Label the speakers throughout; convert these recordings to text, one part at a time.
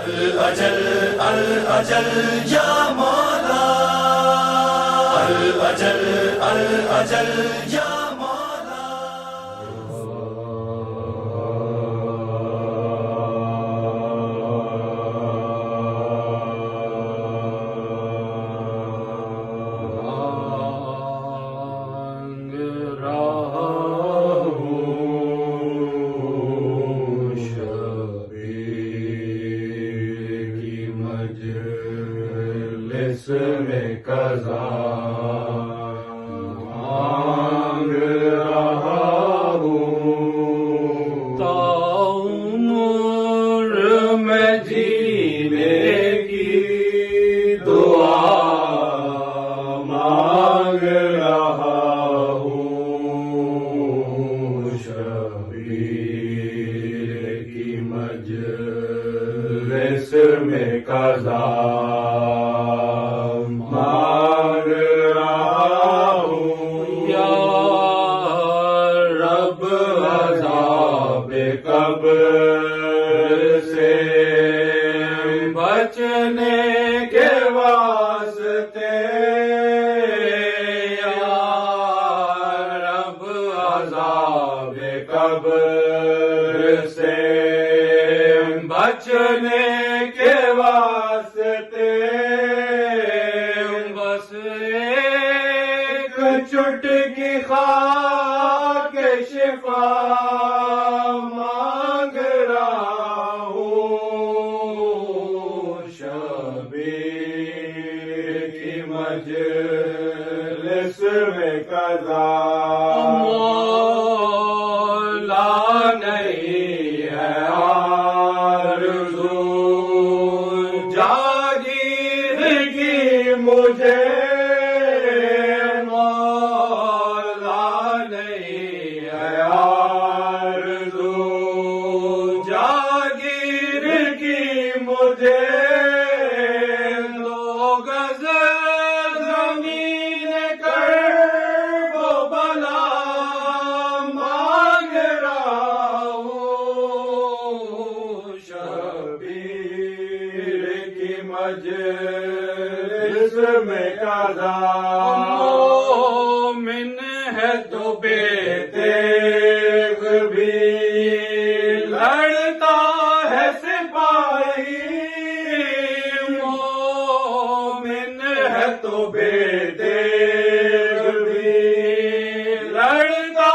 Speaker 1: الأجل الأجل یا مولا، الأجل الأجل یا
Speaker 2: بچنے کے واسطے بس ایک چٹکی خاک شفا مانگ رہا ہوں، شبیر کی مجلس میں قضا مومن ہے تو بے تیغ بھی لڑتا ہے سپاہی، مومن ہے تو بے تیغ بھی لڑتا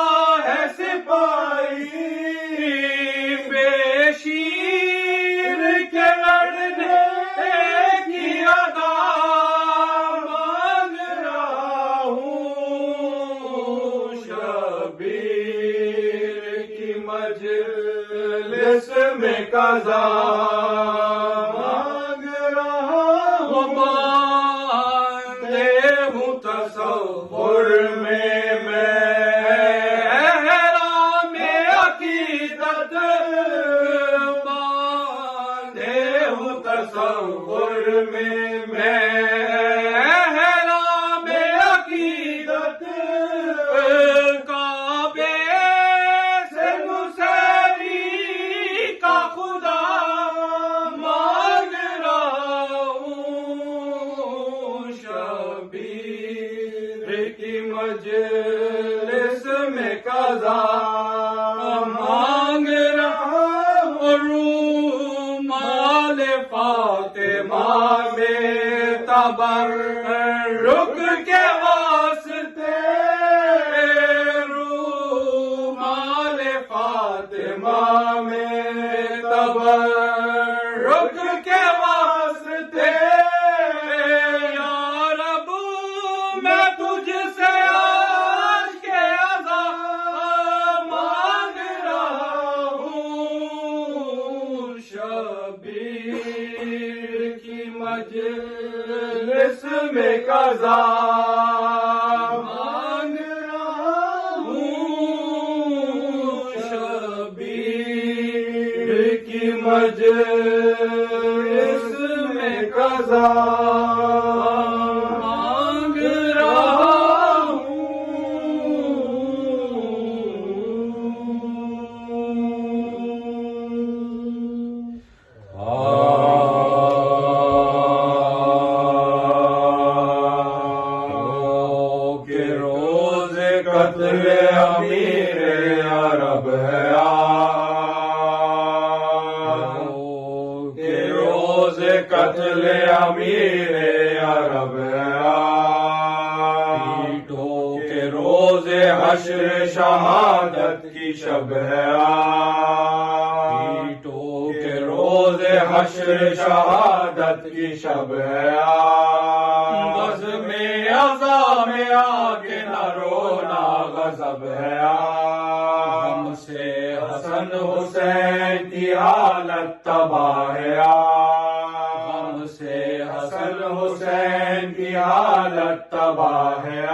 Speaker 2: ہے سپاہی، بے شیر کے لڑنے کی ادا میں قضا مانگ رہا ہوں، باندھے ہوں تصور میں احرام عقیدت، باندھے ہوں تصور میں احرام عقیدت، کعبے سے مانگ رہا ہوں، شبیر کی مجلس میں قضا مانگ رہا ہوں، رومال فاطمہ میں تبرک کے واسطے، رومال فاطمہ میں تبرک کے واسطے، یا رب میں تجھ سے آج کے عزا مانگ رہا ہوں، شبیر کی مجلس میں قضا مانگ رہا ہوں، شبیر کی مجلس میں قضا مانگ رہا ہوں۔ قتل امیر عرب پیٹوں کے روز حشر شہادت کی شب ہے پیٹوں کے روز حشر شہادت کی شب ہے بزم عزا میں آگے نہ رونا غضب ہے ہم سے حسن حسین کی حالت تباہ ہے ہم سے حسن حسین کی حالت تباہ ہے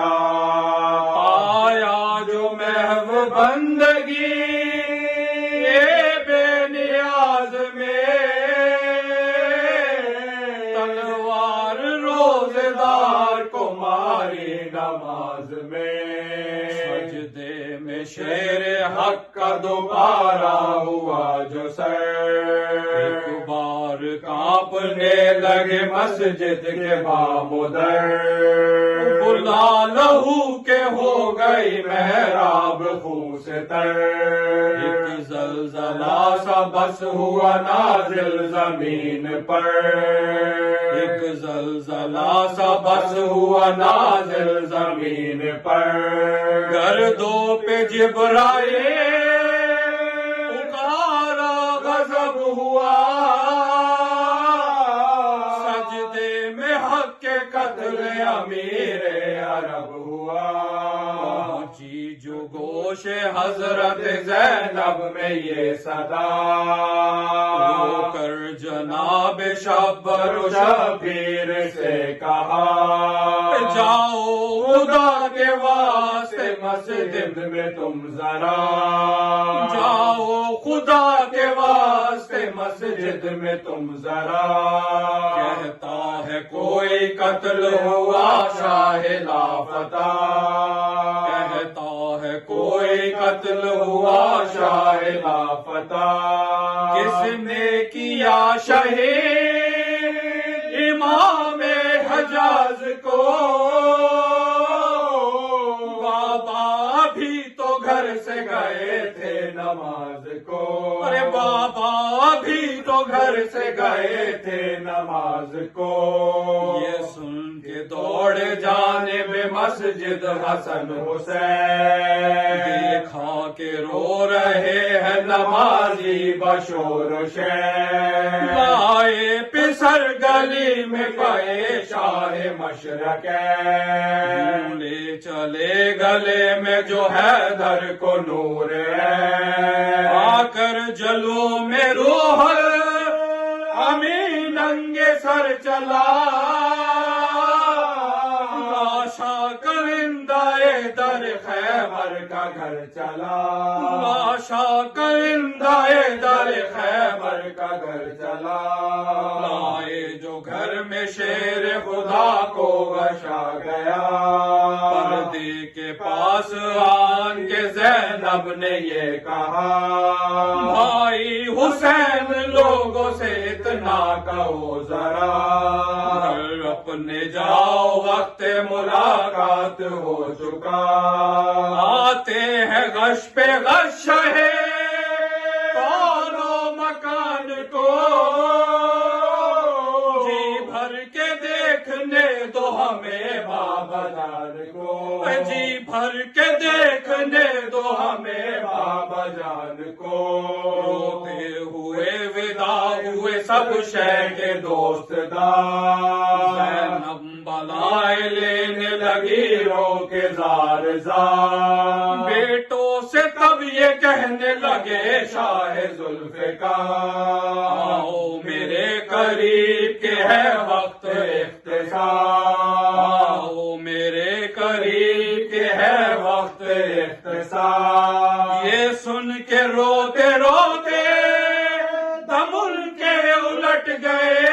Speaker 2: آیا جو محو بندگی بے نیاز میں تلوار روزدار کو ماری نماز میں سجدے میں شیر حق کا دوبارہ ہوا جو سر ایک بار کانپنے لگے مسجد کے باب و در بلا لہو کے ہو گئی محراب خون سے تر ایک زلزلہ سا بس ہوا نازل زمین پر ایک زلزلہ سا بس ہوا نازل زمین پر گردوں پہ جبرائیل پکارا غضب ہوا سجدے میں حق کے قتل امیر عرب ہوا پہنچی جو گوش حضرت زینب میں یہ صدا رو کر جناب شبر و شبیر سے کہا جاؤ خدا کے واسطے مسجد میں تم ذرا جاؤ خدا کے واسطے مسجد میں تم ذرا کہتا ہے کوئی قتل ہوا شاہ لاپتہ کہتا ہے کوئی قتل ہوا شاہ لاپتہ کس نے کیا شہید امام حجاز کو بابا بھی تو گھر سے گئے تھے نماز کو ارے بابا بھی تو گھر سے گئے تھے نماز کو یہ سن کے دوڑ جانب مسجد حسن حسین دیکھا کہ رو رہے ہیں نمازی بشور و شین لائے پسر گلی میں پائے شاہ مشرق لے چلے گلے میں جو حیدر کو نور ہے آ کر جلو میں روح امین ننگے سر چلا لاشا کرندہ در خیبر کا گھر چلا لاشا کرندہ در خیبر کا گھر چلا لائے جو گھر میں شیر خدا کو غشا گیا پردے کے پاس آن کے زینب نے یہ کہا بھائی حسین لوگوں سے اتنا کہو ذرا گھر اپنے جاؤ وقت ملاقات ہو چکا آتے ہیں غش پہ غش ہے کون و مکان کو جی بھر کے دیکھنے دو ہمیں بابا جان کو جی بھر کے دیکھنے دو ہمیں بابا جان کو روتے ہوئے ودا ہوئے سب شے کے دوست دار زینب بلائے لینے لگی رو کے زار زار بیٹوں سے تب یہ کہنے لگے شاہ ذوالفقار آؤ میرے قریب کے ہے وقت اختصار آؤ میرے قریب کے ہے وقت اختصار یہ سن کے روتے روتے دم ان کے الٹ گئے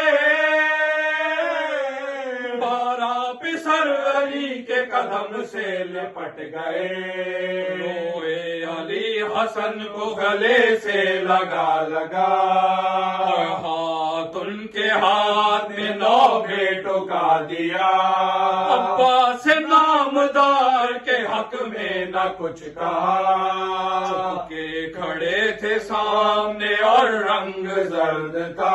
Speaker 2: پسر علی کے قدم سے لپٹ گئے روئے علی حسن کو گلے سے لگا ہاتھ ان کے ہاتھ میں 9 بیٹوں کا دیا عباس نامدار کے حق میں نہ کچھ کہا چپ کے کھڑے تھے سامنے اور رنگ زرد تھا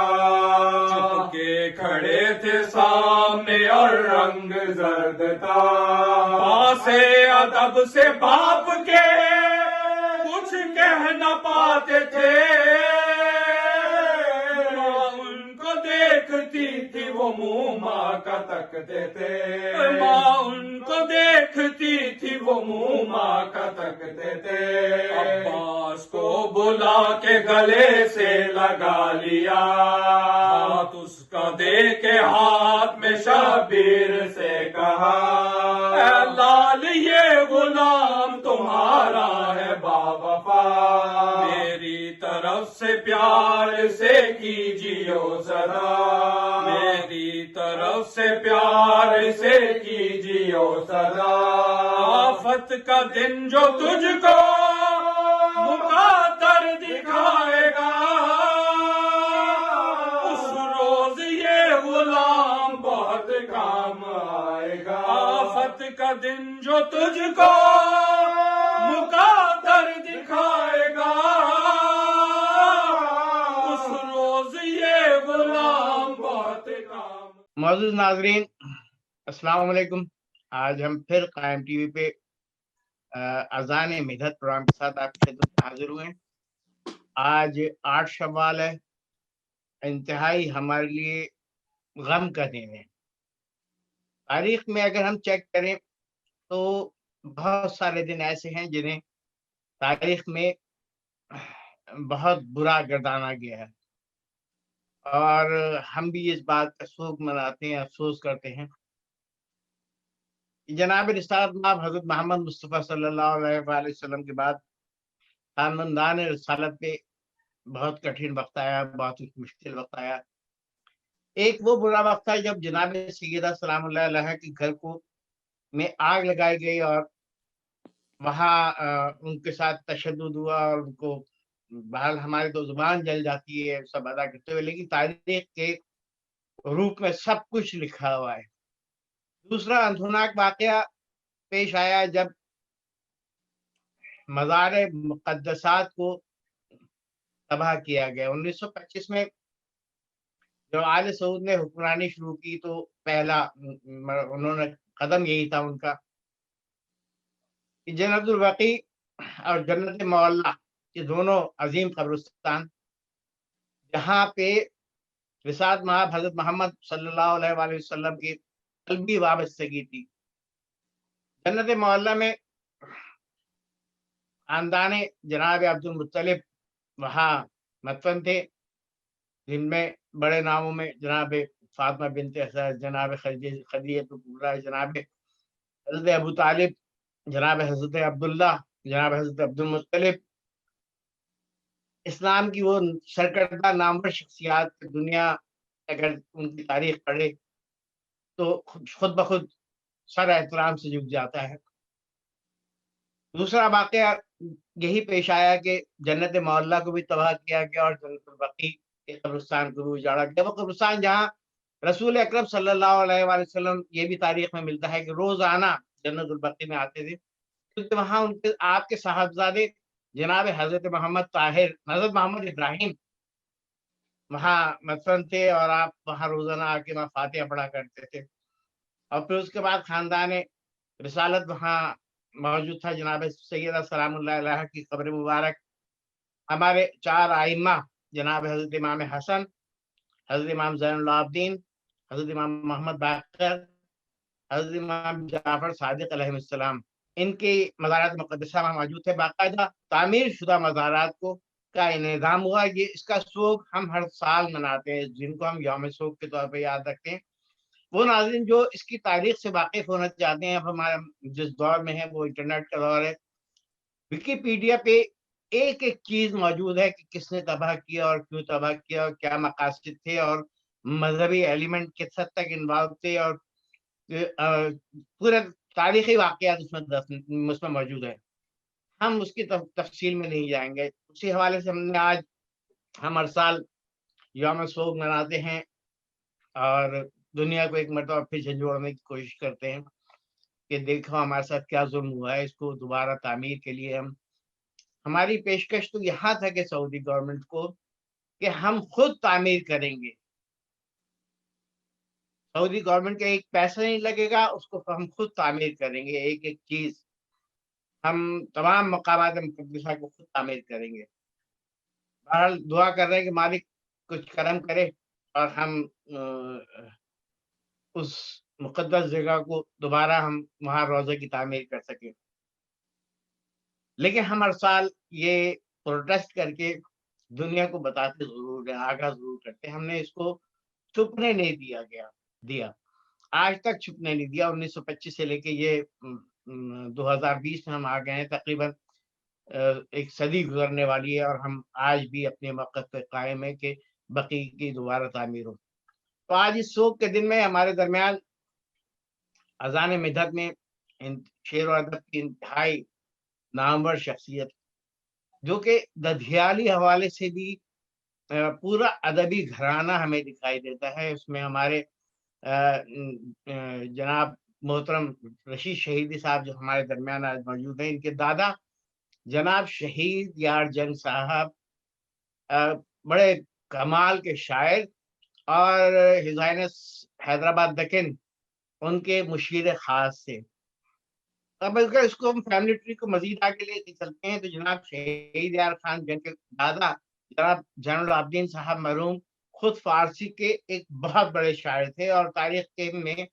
Speaker 2: چپ کے کھڑے تھے سامنے اور رنگ زرد تھا، پاس ادب سے باپ کے کچھ کہہ نہ پاتے تھے، ماں ان کو دیکھتی تھی وہ منہ ماں کا تکتے تھے، ماں ان کو دیکھتی تھی وہ منہ ماں کا تکتے تھے۔ عباس کو بلا کے گلے سے لگا لیا، ہاتھ اس کا دے کے ہاتھ میں شبیر سے کہا، اے لال یہ غلام تمہارا ہے باوفا، میری طرف سے پیار سے کیجیو صدا، میری طرف سے پیار سے کیجیو صدا۔ آفت کا دن جو تجھ کو مقدر دکھائے گا، اس روز یہ غلام بہت کام آئے گا۔ آفت کا دن جو تجھ کو مقدر دکھائے گا، اس روز یہ غلام بہت کام۔
Speaker 3: معزز ناظرین، السلام علیکم۔ آج ہم پھر قائم ٹی وی پہ اذان مدحت پروگرام کے ساتھ آپ کی خدمت میں حاضر ہوئے ہیں۔ آج 8 شوال ہے، انتہائی ہمارے لیے غم کا دن ہے۔ تاریخ میں اگر ہم چیک کریں تو بہت سارے دن ایسے ہیں جنہیں تاریخ میں بہت برا گردانا گیا ہے، اور ہم بھی اس بات کا شوق مناتے ہیں، افسوس کرتے ہیں۔ جناب رسالت مآب حضرت محمد مصطفیٰ صلی اللہ علیہ وآلہ وسلم کے بعد خاندان رسالت پہ بہت کٹھن وقت آیا، بہت مشکل وقت آیا۔ ایک وہ برا وقت تھا جب جناب سیدہ سلام اللہ علیہ کے گھر کو میں آگ لگائی گئی، اور وہاں ان کے ساتھ تشدد ہوا، اور ان کو بہرحال ہماری تو زبان جل جاتی ہے سب ادا کرتے ہوئے، لیکن تاریخ کے روپ میں سب کچھ لکھا ہوا ہے۔ دوسرا اندھوناک واقعہ پیش آیا جب مزار مقدسات کو تباہ کیا گیا۔ 1925 میں جو آل سعود نے حکمرانی شروع کی تو پہلا انہوں نے قدم یہی تھا ان کا کہ جنت البقیع اور جنت معلیٰ، یہ دونوں عظیم قبرستان جہاں پہ رسالت مآب حضرت محمد صلی اللہ علیہ وآلہ وسلم کی قلبی وابستگی تھی۔ جنت معلیٰ میں خاندان جناب عبد المطلب وہاں مدفن تھے، جن میں بڑے ناموں میں جناب فاطمہ بنت اسد، جناب خدیجہ کبریٰ، جناب حضرت ابو طالب، جناب حضرت عبداللہ، جناب حضرت عبد المطلب، اسلام کی وہ سرکردہ نامور شخصیات۔ دنیا اگر ان کی تاریخ پڑھے تو خود بخود سر احترام سے جھک جاتا ہے۔ دوسرا واقعہ یہی پیش آیا کہ جنت معلیٰ کو بھی تباہ کیا گیا اور جنت البقیع کے قبرستان کو بھی اجاڑا گیا۔ وہ قبرستان جہاں رسول اکرم صلی اللہ علیہ وآلہ وسلم، یہ بھی تاریخ میں ملتا ہے کہ روزانہ جنت البقیع میں آتے تھے، کیونکہ وہاں ان کے آپ کے صاحبزادے جناب حضرت محمد طاہر، حضرت محمد ابراہیم وہاں مدفن تھے، اور آپ وہاں روزانہ آ کے وہاں فاتحہ پڑھا کرتے تھے۔ اور پھر اس کے بعد خاندان رسالت وہاں موجود تھا۔ جناب سیدہ سلام اللہ علیہ کی قبر مبارک، ہمارے 4 ائمہ جناب حضرت امام حسن، حضرت امام زین العابدین، حضرت امام محمد باقر، حضرت امام جعفر صادق علیہ السلام، ان کی مزارات مقدسہ میں موجود تھے۔ باقاعدہ تعمیر شدہ مزارات کو کا انہدام ہوا۔ یہ اس کا سوگ ہم ہر سال مناتے ہیں، جن کو ہم یوم سوگ کے طور پہ یاد رکھتے ہیں۔ وہ ناظرین جو اس کی تاریخ سے واقف ہونا چاہتے ہیں، اب ہمارا جس دور میں ہے وہ انٹرنیٹ کا دور ہے، وکیپیڈیا پہ ایک ایک چیز موجود ہے کہ کس نے تباہ کیا اور کیوں تباہ کیا اور کیا مقاصد تھے، اور مذہبی ایلیمنٹ کس حد تک انوالو تھے، اور پورے تاریخی واقعات اس میں موجود ہے۔ ہم اس کی تفصیل میں نہیں جائیں گے۔ اسی حوالے سے ہم ہر سال یوم سوگ مناتے ہیں، اور دنیا کو ایک مرتبہ پھر جھنجھوڑنے کی کوشش کرتے ہیں کہ دیکھو ہمارے ساتھ کیا ظلم ہوا ہے، اس کو دوبارہ تعمیر کے لیے ہماری پیشکش تو یہاں تھا کہ سعودی گورنمنٹ کو کہ ہم خود تعمیر کریں گے، سعودی گورنمنٹ کا ایک پیسہ نہیں لگے گا، اس کو ہم خود تعمیر کریں گے، ایک ایک چیز ہم تمام مقامات مقدسہ کو خود تعمیر کریں گے۔ بہرحال دعا کر رہے ہیں کہ مالک کچھ کرم کرے اور ہم اس مقدس جگہ کو دوبارہ ہم وہاں روزے کی تعمیر کر سکیں۔ لیکن ہم ہر سال یہ پروٹیسٹ کر کے دنیا کو بتاتے ضرور ہیں، آگاہ ضرور کرتے ہیں، ہم نے اس کو چھپنے نہیں دیا آج تک چھپنے نہیں دیا۔ 1925 سے لے کے یہ 2020 میں ہم آ گئے ہیں، تقریباً ایک صدی گزرنے والی ہے، اور ہم آج بھی اپنے موقف پہ قائم ہے کہ بقی کی دوبارہ تعمیر ہو۔ تو آج اس سوگ کے دن میں ہمارے درمیان اذان مدحت میں شعر و ادب کی انتہائی نامور شخصیت، جو کہ ددھیالی حوالے سے بھی پورا ادبی گھرانہ ہمیں دکھائی دیتا ہے۔ اس میں ہمارے جناب محترم رشید شہیدی صاحب جو ہمارے درمیان آج موجود ہیں، ان کے دادا جناب شہید یار جنگ صاحب بڑے کمال کے شاعر اور ہز ہائنس حیدرآباد دکن ان کے مشیر خاص تھے۔ اب اگر اس کو ہم فیملی ٹری کو مزید آگے لے کے چلتے ہیں تو جناب شہید یار خان جن کے دادا جناب جنرل العابدین صاحب مرحوم خود فارسی کے ایک بہت بڑے شاعر تھے، اور تاریخ کے میں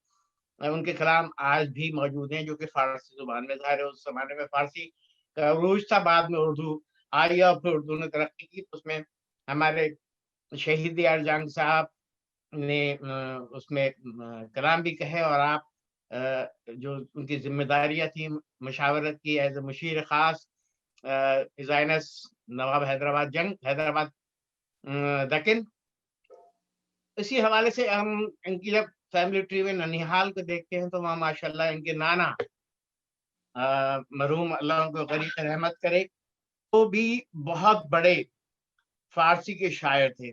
Speaker 3: ان کے کلام آج بھی موجود ہیں جو کہ فارسی زبان میں ظاہر ہے۔ اس زمانے میں فارسی کا عروج تھا، بعد میں اردو آئی اور پھر اردو نے ترقی کی، اس میں ہمارے شہید یار جنگ صاحب نے اس میں کلام بھی کہے، اور آپ جو ان کی ذمہ داریاں تھیں مشاورت کی ایز اے مشیر خاص ہز ہائنس نواب حیدرآباد دکن۔ اسی حوالے سے ہم ان کی جب فیملی ٹری میں ننیحال کو دیکھتے ہیں تو وہاں ماشاء اللہ ان کے نانا مرحوم اللہ ان کو غریق رحمت کرے، وہ بھی بہت بڑے فارسی کے شاعر تھے۔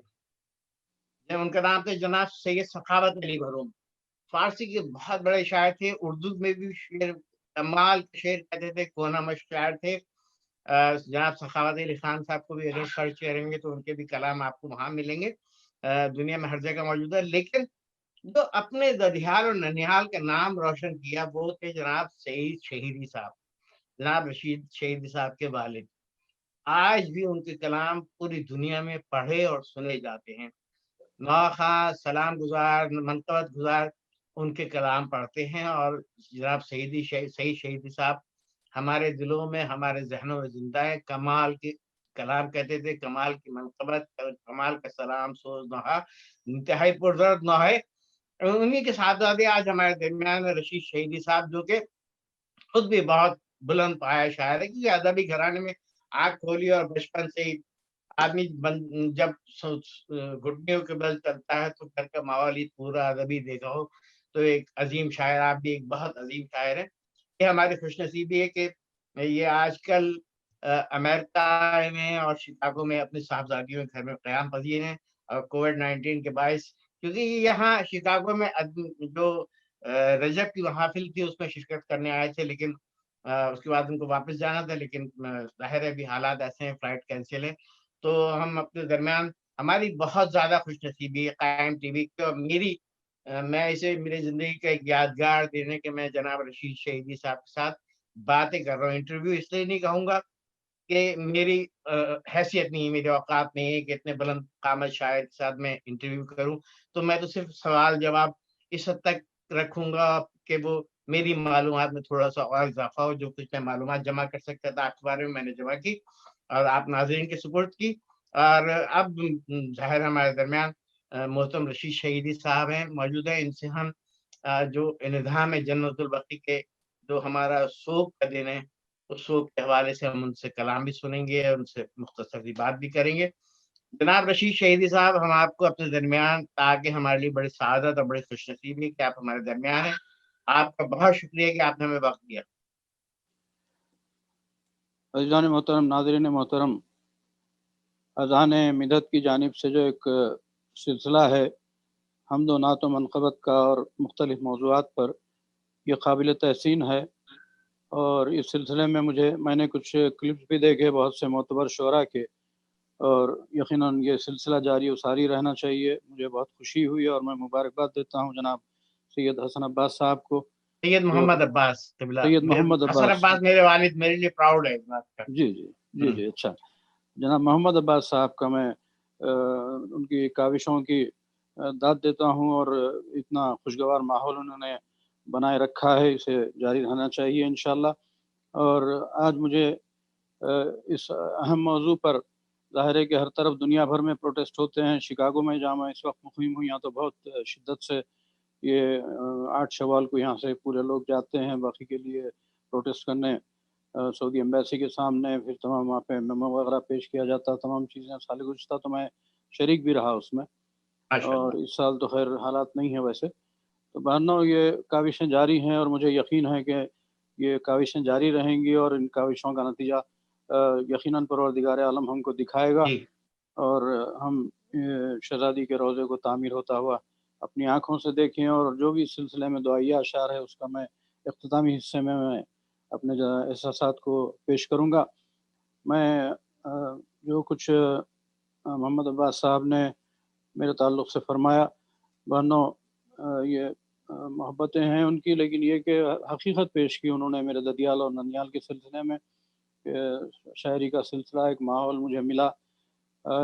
Speaker 3: ان کا نام تھا جناب سید سخاوت علی مرحوم، فارسی کے بہت بڑے شاعر تھے، اردو میں بھی شعر کمال کے شعر کہتے تھے، کونا مشق شاعر تھے۔ جناب سخاوت علی خان صاحب کو بھی اگر سرچ کریں گے تو ان کے بھی کلام آپ کو وہاں ملیں گے، دنیا میں ہر جگہ موجود ہے۔ لیکن جو اپنے ددھیال اور ننیحال کا نام روشن کیا وہ تھے جناب سعید شہیدی صاحب، جناب رشید شہیدی صاحب کے والد۔ آج بھی ان کے کلام پوری دنیا میں پڑھے اور سنے جاتے ہیں، نوخواں سلام گزار منقبت گزار ان کے کلام پڑھتے ہیں، اور جناب سعید شہیدی صاحب ہمارے دلوں میں ہمارے ذہنوں میں زندہ ہے۔ کمال کے کلام کہتے تھے، کمال کی منقبت، کمال کا سلام سوز نوحہ، انتہائی پرزرد نوحے۔ انہی کے صاحبزادے آج ہمارے درمیان رشید شہیدی صاحب، جو کہ خود بھی بہت بلند پایا شاعر ہے، کیونکہ ادبی گھرانے میں آنکھ کھولی اور بچپن سے ہی آدمی جب گھٹنوں کے بل چلتا ہے تو گھر کا ماحول ہی پورا ادبی دیکھا ہو تو ایک عظیم شاعر، آپ بھی ایک بہت عظیم شاعر ہے۔ یہ ہماری خوش نصیبی ہے کہ یہ آج کل امریکہ میں اور شکاگو میں اپنی صاحبزادیوں کے گھر میں قیام پذیر ہیں، اور کووڈ-19 کے باعث، کیونکہ یہاں شکاگو میں جو رجب کی محافل تھی اس میں شرکت کرنے آئے تھے، لیکن اس کے بعد ان کو واپس جانا تھا، لیکن ظاہر ہے بھی حالات ایسے ہیں، فلائٹ کینسل ہے۔ تو ہم اپنے درمیان ہماری بہت زیادہ خوش نصیبی ہے قائم ٹی وی کی، اور میں اسے میری زندگی کا ایک یادگار دینے کے میں جناب رشید شہیدی صاحب کے ساتھ باتیں کر رہا ہوں۔ انٹرویو اس لیے نہیں کہوں گا کہ میری حیثیت نہیں، میرے اوقات نہیں ہے کہ اتنے بلند قامت شاعر کے ساتھ میں انٹرویو کروں، تو میں تو صرف سوال جواب اس حد تک رکھوں گا کہ وہ میری معلومات میں تھوڑا سا اور اضافہ ہو، جو کچھ میں معلومات جمع کر سکتا تھا آپ کے بارے میں نے جمع کی اور آپ ناظرین کے سپورٹ کی۔ اور اب ظاہر ہمارے درمیان محترم رشید شہیدی صاحب ہیں، موجود ہیں، ان سے ہم جو انعدام جنت البقیع کے جو ہمارا سوگ کا دن ہے اس سوگ کے حوالے سے ہم ان سے کلام بھی سنیں گے اور ان سے مختصر سی بات بھی کریں گے۔ جناب رشید شہیدی صاحب، ہم آپ کو اپنے درمیان تاکہ ہمارے لیے بڑی سعادت اور بڑی خوش نصیبی کہ آپ ہمارے درمیان ہیں، آپ کا بہت شکریہ کہ آپ نے ہمیں وقت دیا۔
Speaker 4: عزیزان محترم، ناظرین محترم، اذان مدحت کی جانب سے جو ایک سلسلہ ہے حمد و نعت و منقبت کا اور مختلف موضوعات پر، یہ قابل تحسین ہے، اور اس سلسلے میں میں نے کچھ کلپس بھی دیکھے بہت سے معتبر شعراء کے، اور یقیناً یہ سلسلہ جاری و ساری رہنا چاہیے۔ مجھے بہت خوشی ہوئی اور میں مبارکباد دیتا ہوں جناب سید حسن عباس صاحب کو.
Speaker 3: سید محمد عباس قبلہ.
Speaker 4: سید محمد
Speaker 3: حسن
Speaker 4: عباس.
Speaker 3: عباس میرے والد میرے لیے پراؤڈ ہے اس بات کا.
Speaker 4: جی جی جی جی. اچھا جناب محمد عباس صاحب کا میں ان کی کاوشوں کی داد دیتا ہوں، اور اتنا خوشگوار ماحول انہوں نے بنائے رکھا ہے، اسے جاری رہنا چاہیے انشاءاللہ. اور آج مجھے اس اہم موضوع پر، ظاہر ہے کہ ہر طرف دنیا بھر میں پروٹیسٹ ہوتے ہیں. شکاگو میں جہاں میں اس وقت مقیم ہوں، یہاں تو بہت شدت سے یہ 8 شوال کو یہاں سے پورے لوگ جاتے ہیں باقی کے لیے پروٹیسٹ کرنے سعودی ایمبیسی کے سامنے. پھر تمام وہاں پہ میمو وغیرہ پیش کیا جاتا، تمام چیزیں. سال گزشتہ تو میں شریک بھی رہا اس میں، اور اس سال تو خیر حالات نہیں ہے ویسے. تو بہرحال یہ کاوشیں جاری ہیں، اور مجھے یقین ہے کہ یہ کاوشیں جاری رہیں گی، اور ان کاوشوں کا نتیجہ یقیناً پروردگار عالم ہم کو دکھائے گا، اور ہم شہزادی کے روضے کو تعمیر ہوتا ہوا اپنی آنکھوں سے دیکھیں. اور جو بھی اس سلسلے میں دعائیہ اشعار ہے اس کا میں اختتامی حصے میں اپنے احساسات کو پیش کروں گا. میں جو کچھ محمد عباس صاحب نے میرے تعلق سے فرمایا، بہنوں یہ محبتیں ہیں ان کی، لیکن یہ کہ حقیقت پیش کی انہوں نے میرے ددیال اور ننیال کے سلسلے میں. شاعری کا سلسلہ ایک ماحول مجھے ملا،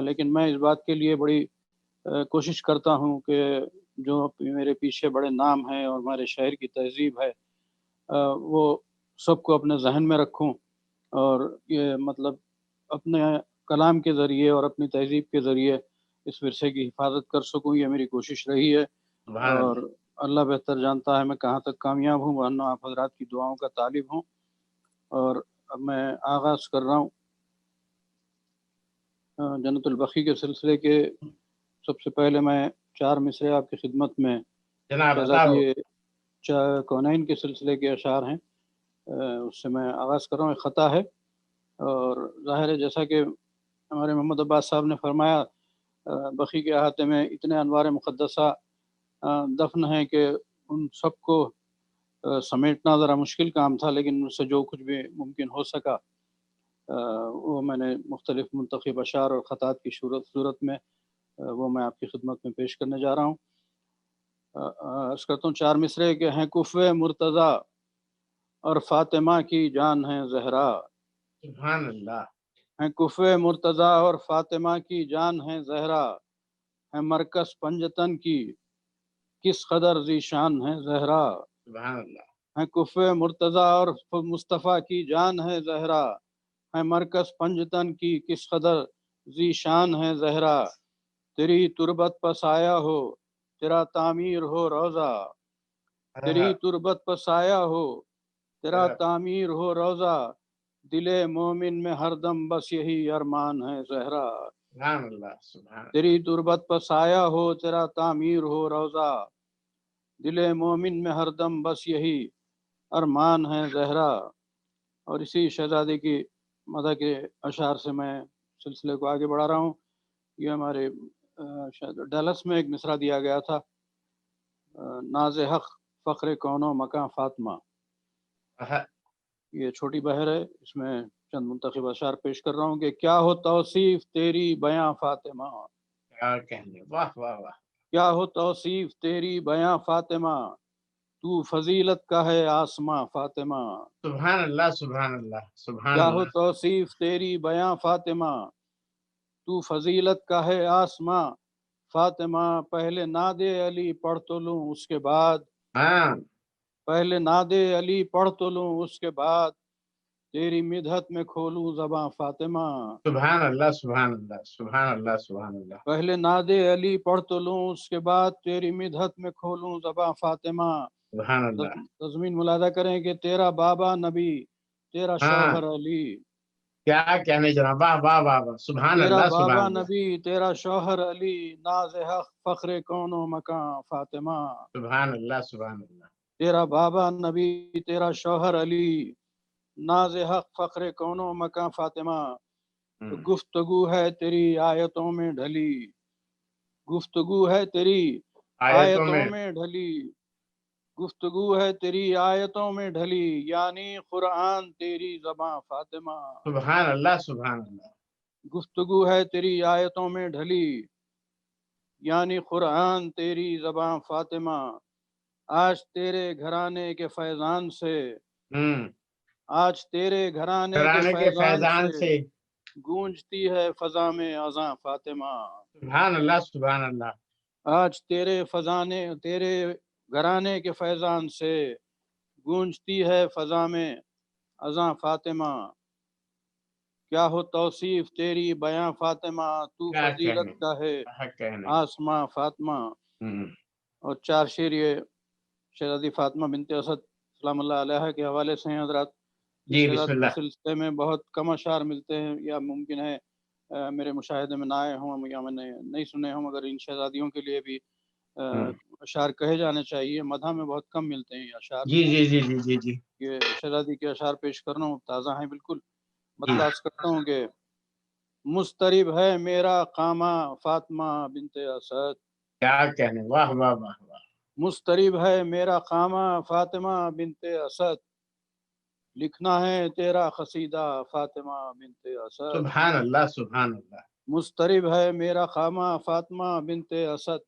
Speaker 4: لیکن میں اس بات کے لیے بڑی کوشش کرتا ہوں کہ جو میرے پیچھے بڑے نام ہیں اور ہمارے شہر کی تہذیب ہے وہ سب کو اپنے ذہن میں رکھوں، اور یہ مطلب اپنے کلام کے ذریعے اور اپنی تہذیب کے ذریعے اس ورثے کی حفاظت کر سکوں. یہ میری کوشش رہی ہے، اور اللہ بہتر جانتا ہے میں کہاں تک کامیاب ہوں. ورنہ آپ حضرات کی دعاؤں کا طالب ہوں. اور اب میں آغاز کر رہا ہوں جنت البقیع کے سلسلے کے. سب سے پہلے میں 4 مصرے آپ کی خدمت میں شہزادی کونین کے سلسلے کے اشعار ہیں اس سے میں آغاز کر رہا ہوں. ایک خطا ہے، اور ظاہر ہے جیسا کہ ہمارے محمد عباس صاحب نے فرمایا، بقیع کے احاطے میں اتنے انوار مقدسہ دفن ہیں کہ ان سب کو سمیٹنا ذرا مشکل کام تھا، لیکن ان سے جو کچھ بھی ممکن ہو سکا وہ میں نے مختلف منتخب اشعار اور خطات کی صورت میں وہ میں آپ کی خدمت میں پیش کرنے جا رہا ہوں. عرض کرتا ہوں 4 مصرے کے ہیں. کفو مرتضیٰ اور فاطمہ کی جان ہے زہرا.
Speaker 3: سبحان اللہ.
Speaker 4: ہیں کفو مرتضیٰ اور فاطمہ کی جان ہے زہرا. ہے مرکز پنجتن کی کس قدر ذیشان ہے زہرا.
Speaker 3: سبحان اللہ.
Speaker 4: ہیں کفو مرتضیٰ اور مصطفیٰ کی جان ہے زہرا. ہے مرکز پنجتن کی کس قدر ذیشان ہے زہرا. تیری تربت پر سایہ ہو تیرا تعمیر ہو روضہ. تیری تربت پر سایہ ہو تیرا تعمیر ہو روضہ. دل مومن میں ہر دم بس یہی ارمان ہے زہرا.
Speaker 3: سبحان اللہ. سبحان.
Speaker 4: تیری تربت پر سایہ ہو تیرا تعمیر ہو روضہ. دل مومن میں ہر دم بس یہی ارمان ہے زہرا. اور اسی شہزادی کی مدح کے اشعار سے میں سلسلے کو آگے بڑھا رہا ہوں. یہ ہمارے ڈیلس میں ایک مصرع دیا گیا تھا، ناز حق فخر کونو مکاں فاطمہ. یہ چھوٹی بہر ہے، اس میں چند منتخب اشعار پیش کر رہا ہوں کہ کیا ہو توصیف تیری بیاں فاطمہ.
Speaker 3: واہ واہ واہ.
Speaker 4: کیا ہو توصیف تیری بیاں فاطمہ. تو فضیلت کا ہے آسماں فاطمہ.
Speaker 3: سبحان اللہ. سبحان اللہ. سبحان
Speaker 4: کیا ہو
Speaker 3: اللہ.
Speaker 4: توصیف تیری بیاں فاطمہ. تو فضیلت کا ہے آسماں فاطمہ. پہلے ناد علی پڑھ تو لوں اس کے بعد. پہلے ناد علی پڑھ تو لوں اس کے بعد. تیری مدحت میں کھولوں زباں فاطمہ.
Speaker 3: سبحان اللہ. سبحان اللہ. سبحان اللہ. سبحان اللہ.
Speaker 4: پہلے ناد علی پڑھ تو لوں اس کے بعد. تیری مدحت میں کھولوں زباں فاطمہ.
Speaker 3: سبحان اللہ.
Speaker 4: تضمین ملاحظہ کریں کہ تیرا بابا نبی تیرا شوہر علی.
Speaker 3: کیا کہنے جناب. واہ واہ واہ واہ. سبحان
Speaker 4: تیرا
Speaker 3: اللہ.
Speaker 4: بابا
Speaker 3: سبحان اللہ.
Speaker 4: نبی تیرا شوہر علی. ناز حق فخر کون و مکان فاطمہ.
Speaker 3: سبحان اللہ. سبحان اللہ.
Speaker 4: تیرا بابا نبی تیرا شوہر علی. ناز حق فخر کون و مکان فاطمہ. گفتگو ہے تیری آیتوں میں ڈھلی. گفتگو ہے تیری آیتوں میں ڈھلی. گفتگو ہے تیری آیتوں میں ڈھلی. یعنی قرآن تیری زباں فاطمہ.
Speaker 3: سبحان اللہ. سبحان اللہ.
Speaker 4: گفتگو ہے تیری آیتوں میں ڈھلی. یعنی قرآن تیری زباں فاطمہ. آج تیرے گھرانے کے فیضان سے،
Speaker 3: ہوں،
Speaker 4: آج تیرے گھرانے کے
Speaker 3: گھرانے کے
Speaker 4: فیضان
Speaker 3: فیضان
Speaker 4: سے
Speaker 3: سے
Speaker 4: گونجتی ہے فضا میں اذاں فاطمہ۔
Speaker 3: سبحان اللہ سبحان اللہ۔
Speaker 4: آج تیرے گھرانے کے فیضان سے گونجتی ہے فضا میں اذاں فاطمہ۔ کیا ہو توصیف تیری بیاں فاطمہ، تو
Speaker 3: کیا
Speaker 4: فضیلت
Speaker 3: کہنے،
Speaker 4: کا ہے
Speaker 3: کیا کہنے۔
Speaker 4: آسماں فاطمہ۔
Speaker 3: ہوں،
Speaker 4: اور 4 شعر یہ شہزادی فاطمہ بنت اسد سلام اللہ علیہ کے حوالے سے ہیں حضرات۔ اس
Speaker 3: جی بسم
Speaker 4: شہزادی کے
Speaker 3: اللہ۔
Speaker 4: سلسلے میں بہت کم اشعار ملتے ہیں، یا ممکن ہے میرے مشاہدے میں نہ آئے ہوں یا میں نے نہیں سنے ہوں، مگر ان شہزادیوں کے لیے بھی
Speaker 3: ہوں،
Speaker 4: اشعار کہے جانے چاہیے۔ مدح میں بہت کم ملتے ہیں یہ اشعار۔
Speaker 3: جی جی جی جی جی جی
Speaker 4: یہ شہزادی کے اشعار پیش کر رہا ہوں، تازہ ہیں بالکل۔
Speaker 3: جی۔
Speaker 4: مطلع کرتا ہوں کہ مضطرب ہے میرا قامہ فاطمہ بنت اسد،
Speaker 3: کیا کہنے، واہ واہ واہ واہ۔
Speaker 4: مضطرب ہے میرا قامہ فاطمہ بنت اسد، لکھنا ہے تیرا قصیدہ فاطمہ بنت اسد۔
Speaker 3: سبحان اللہ سبحان اللہ۔
Speaker 4: مضطرب ہے میرا قامہ فاطمہ بنت اسد،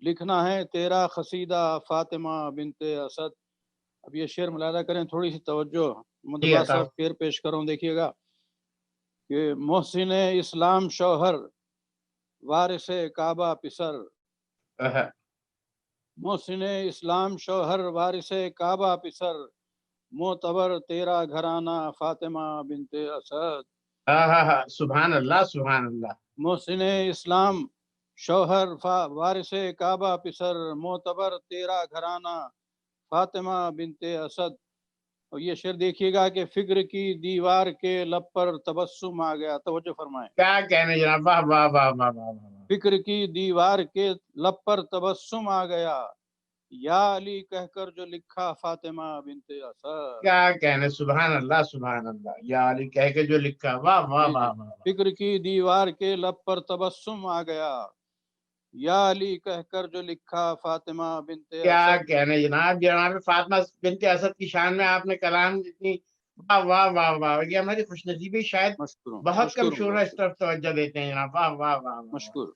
Speaker 4: لکھنا ہے تیرا قصیدہ فاطمہ بنت اسد۔ اب یہ شعر ملاحظہ کریں، تھوڑی سی توجہ، محمد
Speaker 3: جی
Speaker 4: عباس
Speaker 3: عطا۔
Speaker 4: صاحب شعر پیش کروں، دیکھیے گا کہ محسن اسلام شوہر وارث کعبہ پسر، محسن اسلام شوہر وارث کعبہ پسر، معتبر تیرا گھرانہ فاطمہ بنت اسد۔
Speaker 3: سبحان اللہ سبحان اللہ۔
Speaker 4: محسن اسلام شوہر وارث کعبہ پسر، معتبر تیرا گھرانہ فاطمہ بنت اسد۔ اور یہ شعر دیکھیے گا کہ فکر کی دیوار کے لب پر تبسم آ گیا، توجہ فرمائیں،
Speaker 3: کیا کہنے جناب، واہ واہ واہ واہ واہ واہ۔
Speaker 4: فکر کی دیوار کے لب پر تبسم آ گیا، یا علی کہہ کر جو لکھا فاطمہ بنت اسد۔
Speaker 3: کیا کہنے، سبحان اللہ سبحان اللہ، یا علی کہہ کے جو لکھا، واہ واہ
Speaker 4: جی
Speaker 3: واہ
Speaker 4: جی،
Speaker 3: واہ واہ۔
Speaker 4: فکر کی دیوار کے لب پر تبسم آ گیا، یا علی کہہ کر جو لکھا فاطمہ بنت
Speaker 3: کیا
Speaker 4: اسد۔
Speaker 3: کہنے جناب، جناب فاطمہ بنت اسد کی شان میں آپ نے کلام اتنی، واہ واہ واہ واہ۔ یہ ہماری خوش نصیبی، شاید
Speaker 4: مشکور
Speaker 3: بہت کم
Speaker 4: مشکور
Speaker 3: شعرا اس
Speaker 4: مشکور
Speaker 3: طرف توجہ دیتے ہیں جناب، واہ واہ واہ واہ۔
Speaker 4: مشکور۔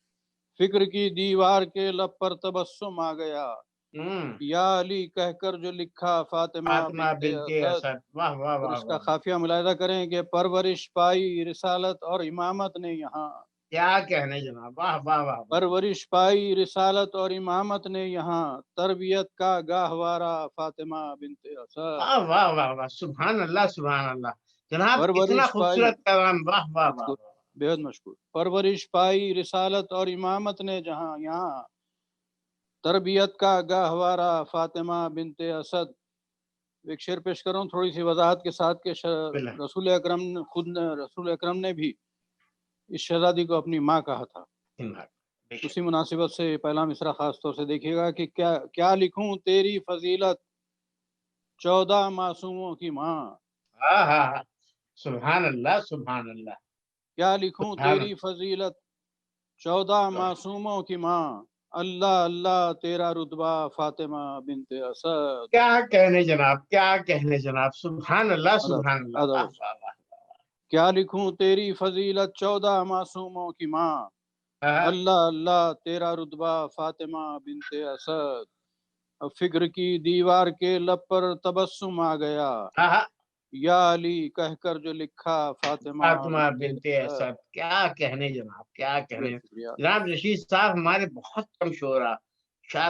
Speaker 4: فکر کی دیوار کے لب پر تبسم آ گیا،
Speaker 3: ہوں،
Speaker 4: یا علی کہہ کر جو لکھا فاطمہ
Speaker 3: فاطمہ
Speaker 4: بنت
Speaker 3: بنت
Speaker 4: اسد۔
Speaker 3: اسد، واہ واہ
Speaker 4: اور
Speaker 3: واہ
Speaker 4: اس کا
Speaker 3: واہ۔
Speaker 4: قافیہ ملاحظہ کریں کہ پرورش پائی رسالت اور امامت نے یہاں،
Speaker 3: کیا کہنے جناب، واہ واہ واہ واہ۔
Speaker 4: پرورش پائی رسالت اور امامت نے یہاں، تربیت کا گاہوارہ فاطمہ بنت اسد۔
Speaker 3: واہ واہ واہ واہ، سبحان اللہ سبحان اللہ۔ جناب اتنا
Speaker 4: پرورش پائی،
Speaker 3: خوبصورت کلام، واہ واہ واہ
Speaker 4: مشکور،
Speaker 3: واہ۔
Speaker 4: بےحد مشکور۔ پرورش پائی رسالت اور امامت نے جہاں، یہاں تربیت کا گاہوارہ فاطمہ بنت اسد۔ ایک شعر پیش کروں تھوڑی سی وضاحت کے ساتھ کہ رسول اکرم رسول اکرم نے بھی اس شہزادی کو اپنی ماں کہا تھا۔ اسی مناسبت سے پہلا مصرع خاص طور سے دیکھیے گا کہ کیا لکھوں تیری فضیلت 14 معصوموں کی ماں،
Speaker 3: ہاں ہاں ہاں، سبحان اللہ سبحان اللہ۔
Speaker 4: کیا لکھوں
Speaker 3: سبحان
Speaker 4: تیری فضیلت 14 معصوموں کی ماں، اللہ اللہ تیرا رتبہ فاطمہ بنت اسد۔
Speaker 3: کیا کہنے جناب، کیا کہنے جناب، سبحان اللہ
Speaker 4: ادب
Speaker 3: سبحان اللہ، واہ
Speaker 4: ادب،
Speaker 3: واہ واہ۔
Speaker 4: کیا لکھوں تیری فضیلت 14 معصوموں کی ماں، اللہ اللہ تیرا رتبہ فاطمہ بنت اسد۔ اب فکر کی دیوار کے لب پر تبسم آ گیا، یا علی کہہ کر جو لکھا فاطمہ
Speaker 3: فاطمہ
Speaker 4: بنت
Speaker 3: بنت
Speaker 4: اسد۔
Speaker 3: اسد، کیا کہنے جناب، کیا کہنے
Speaker 4: بہت شکریہ۔
Speaker 3: جناب۔ رشید صاحب ہمارے بہت کم شعرا،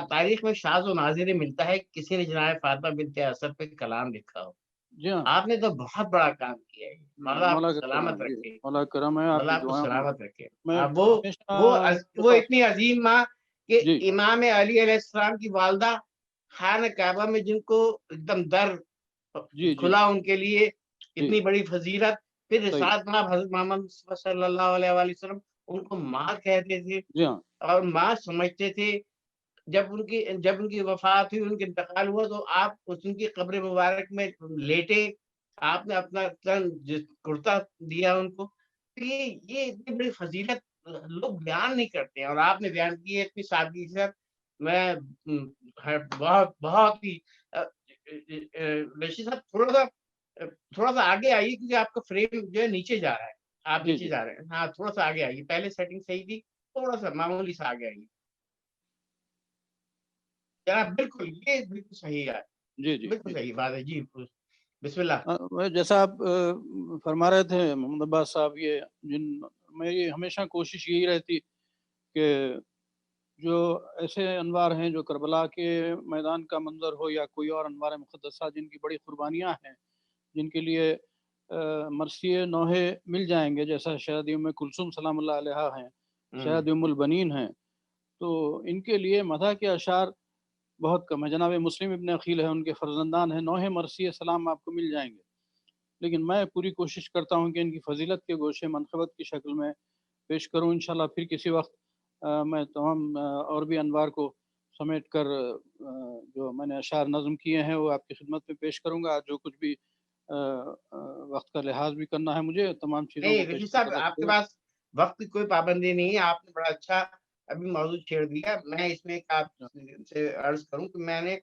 Speaker 3: تاریخ میں شاذ و نادر ہی ملتا ہے کہ کسی نے جناب فاطمہ بنت اسد پہ کلام لکھا ہو۔
Speaker 4: جی ہاں،
Speaker 3: آپ نے تو بہت بڑا کام کیا ہے، مولا آپ
Speaker 4: مولا
Speaker 3: کو
Speaker 4: کا کرم
Speaker 3: سلامت
Speaker 4: ہے، جی
Speaker 3: رکھے،
Speaker 4: مولا کا کرم ہے، آپ
Speaker 3: مولا
Speaker 4: کی
Speaker 3: آپ کو
Speaker 4: دعائیں
Speaker 3: سلامت رکھے۔
Speaker 4: میں
Speaker 3: وہ
Speaker 4: ہمیشہ
Speaker 3: اتنی عظیم ماں کہ
Speaker 4: جی
Speaker 3: امام علی علیہ السلام کی والدہ خانہ کعبہ میں جن کو ایک دم در
Speaker 4: جی جی
Speaker 3: کھلا ان کے لیے،
Speaker 4: جی
Speaker 3: اتنی بڑی فضیلت، پھر
Speaker 4: صحیح،
Speaker 3: ساتھ میں حضرت محمد مصطفیٰ صلی اللہ علیہ وآلہ وسلم ان کو ماں کہتے تھے
Speaker 4: جی ہاں،
Speaker 3: اور ماں سمجھتے تھے۔ جب ان کی وفات ہوئی، ان کا انتقال ہوا، تو آپ ان کی قبر مبارک میں لیٹے، آپ نے اپنا تن کرتا دیا ان کو۔ یہ اتنی بڑی فضیلت لوگ بیان نہیں کرتے ہیں، اور آپ نے بیان کی ہے اتنی سادگی سے۔ میں بہت بہت ہی رشید صاحب تھوڑا سا آگے آئیے، کیونکہ آپ کا فریم جو ہے نیچے جا رہا ہے، آپ
Speaker 4: جی
Speaker 3: نیچے
Speaker 4: جی
Speaker 3: جا رہے ہیں۔ ہاں تھوڑا سا آگے آئیے، پہلے سیٹنگ صحیح تھی، تھوڑا سا معمولی سا آگے آئیے۔ جناب بالکل یہ بالکل صحیح ہے،
Speaker 4: جی جی
Speaker 3: بالکل
Speaker 4: جی
Speaker 3: صحیح بات ہے جی، بسم اللہ۔
Speaker 4: جیسا آپ فرما رہے تھے محمد عباس صاحب، یہ میری ہمیشہ کوشش یہی رہتی کہ جو ایسے انوار ہیں جو کربلا کے میدان کا منظر ہو یا کوئی اور انوار مقدسہ جن کی بڑی قربانیاں ہیں، جن کے لیے مرثی نوحے مل جائیں گے، جیسا شہید ام کلثوم سلام اللہ علیہا ہیں، شہید ام البنین ہیں، تو ان کے لیے مدح کے اشعار بہت کم ہے۔ جناب مسلم ابن عقیل ہے، ان کے فرزندان ہیں، نوحے مرثی سلام آپ کو مل جائیں گے، لیکن میں پوری کوشش کرتا ہوں کہ ان کی فضیلت کے گوشے منقبت کی شکل میں پیش کروں۔ انشاءاللہ پھر کسی وقت میں تمام اور بھی انوار کو سمیٹ کر جو میں نے اشعار نظم کیے ہیں وہ آپ کی خدمت میں پیش کروں گا۔ جو کچھ بھی وقت کا لحاظ بھی کرنا ہے مجھے، تمام چیزوں
Speaker 3: نہیں
Speaker 4: کو پیش
Speaker 3: رشید صاحب،
Speaker 4: کرتا
Speaker 3: آپ کے
Speaker 4: چلوں۔
Speaker 3: پاس وقت کی کوئی پابندی نہیں ہے، آپ نے بڑا اچھا ابھی موضوع چھیڑ دیا۔ میں اس میں ایک آپ سے عرض کروں کہ میں نے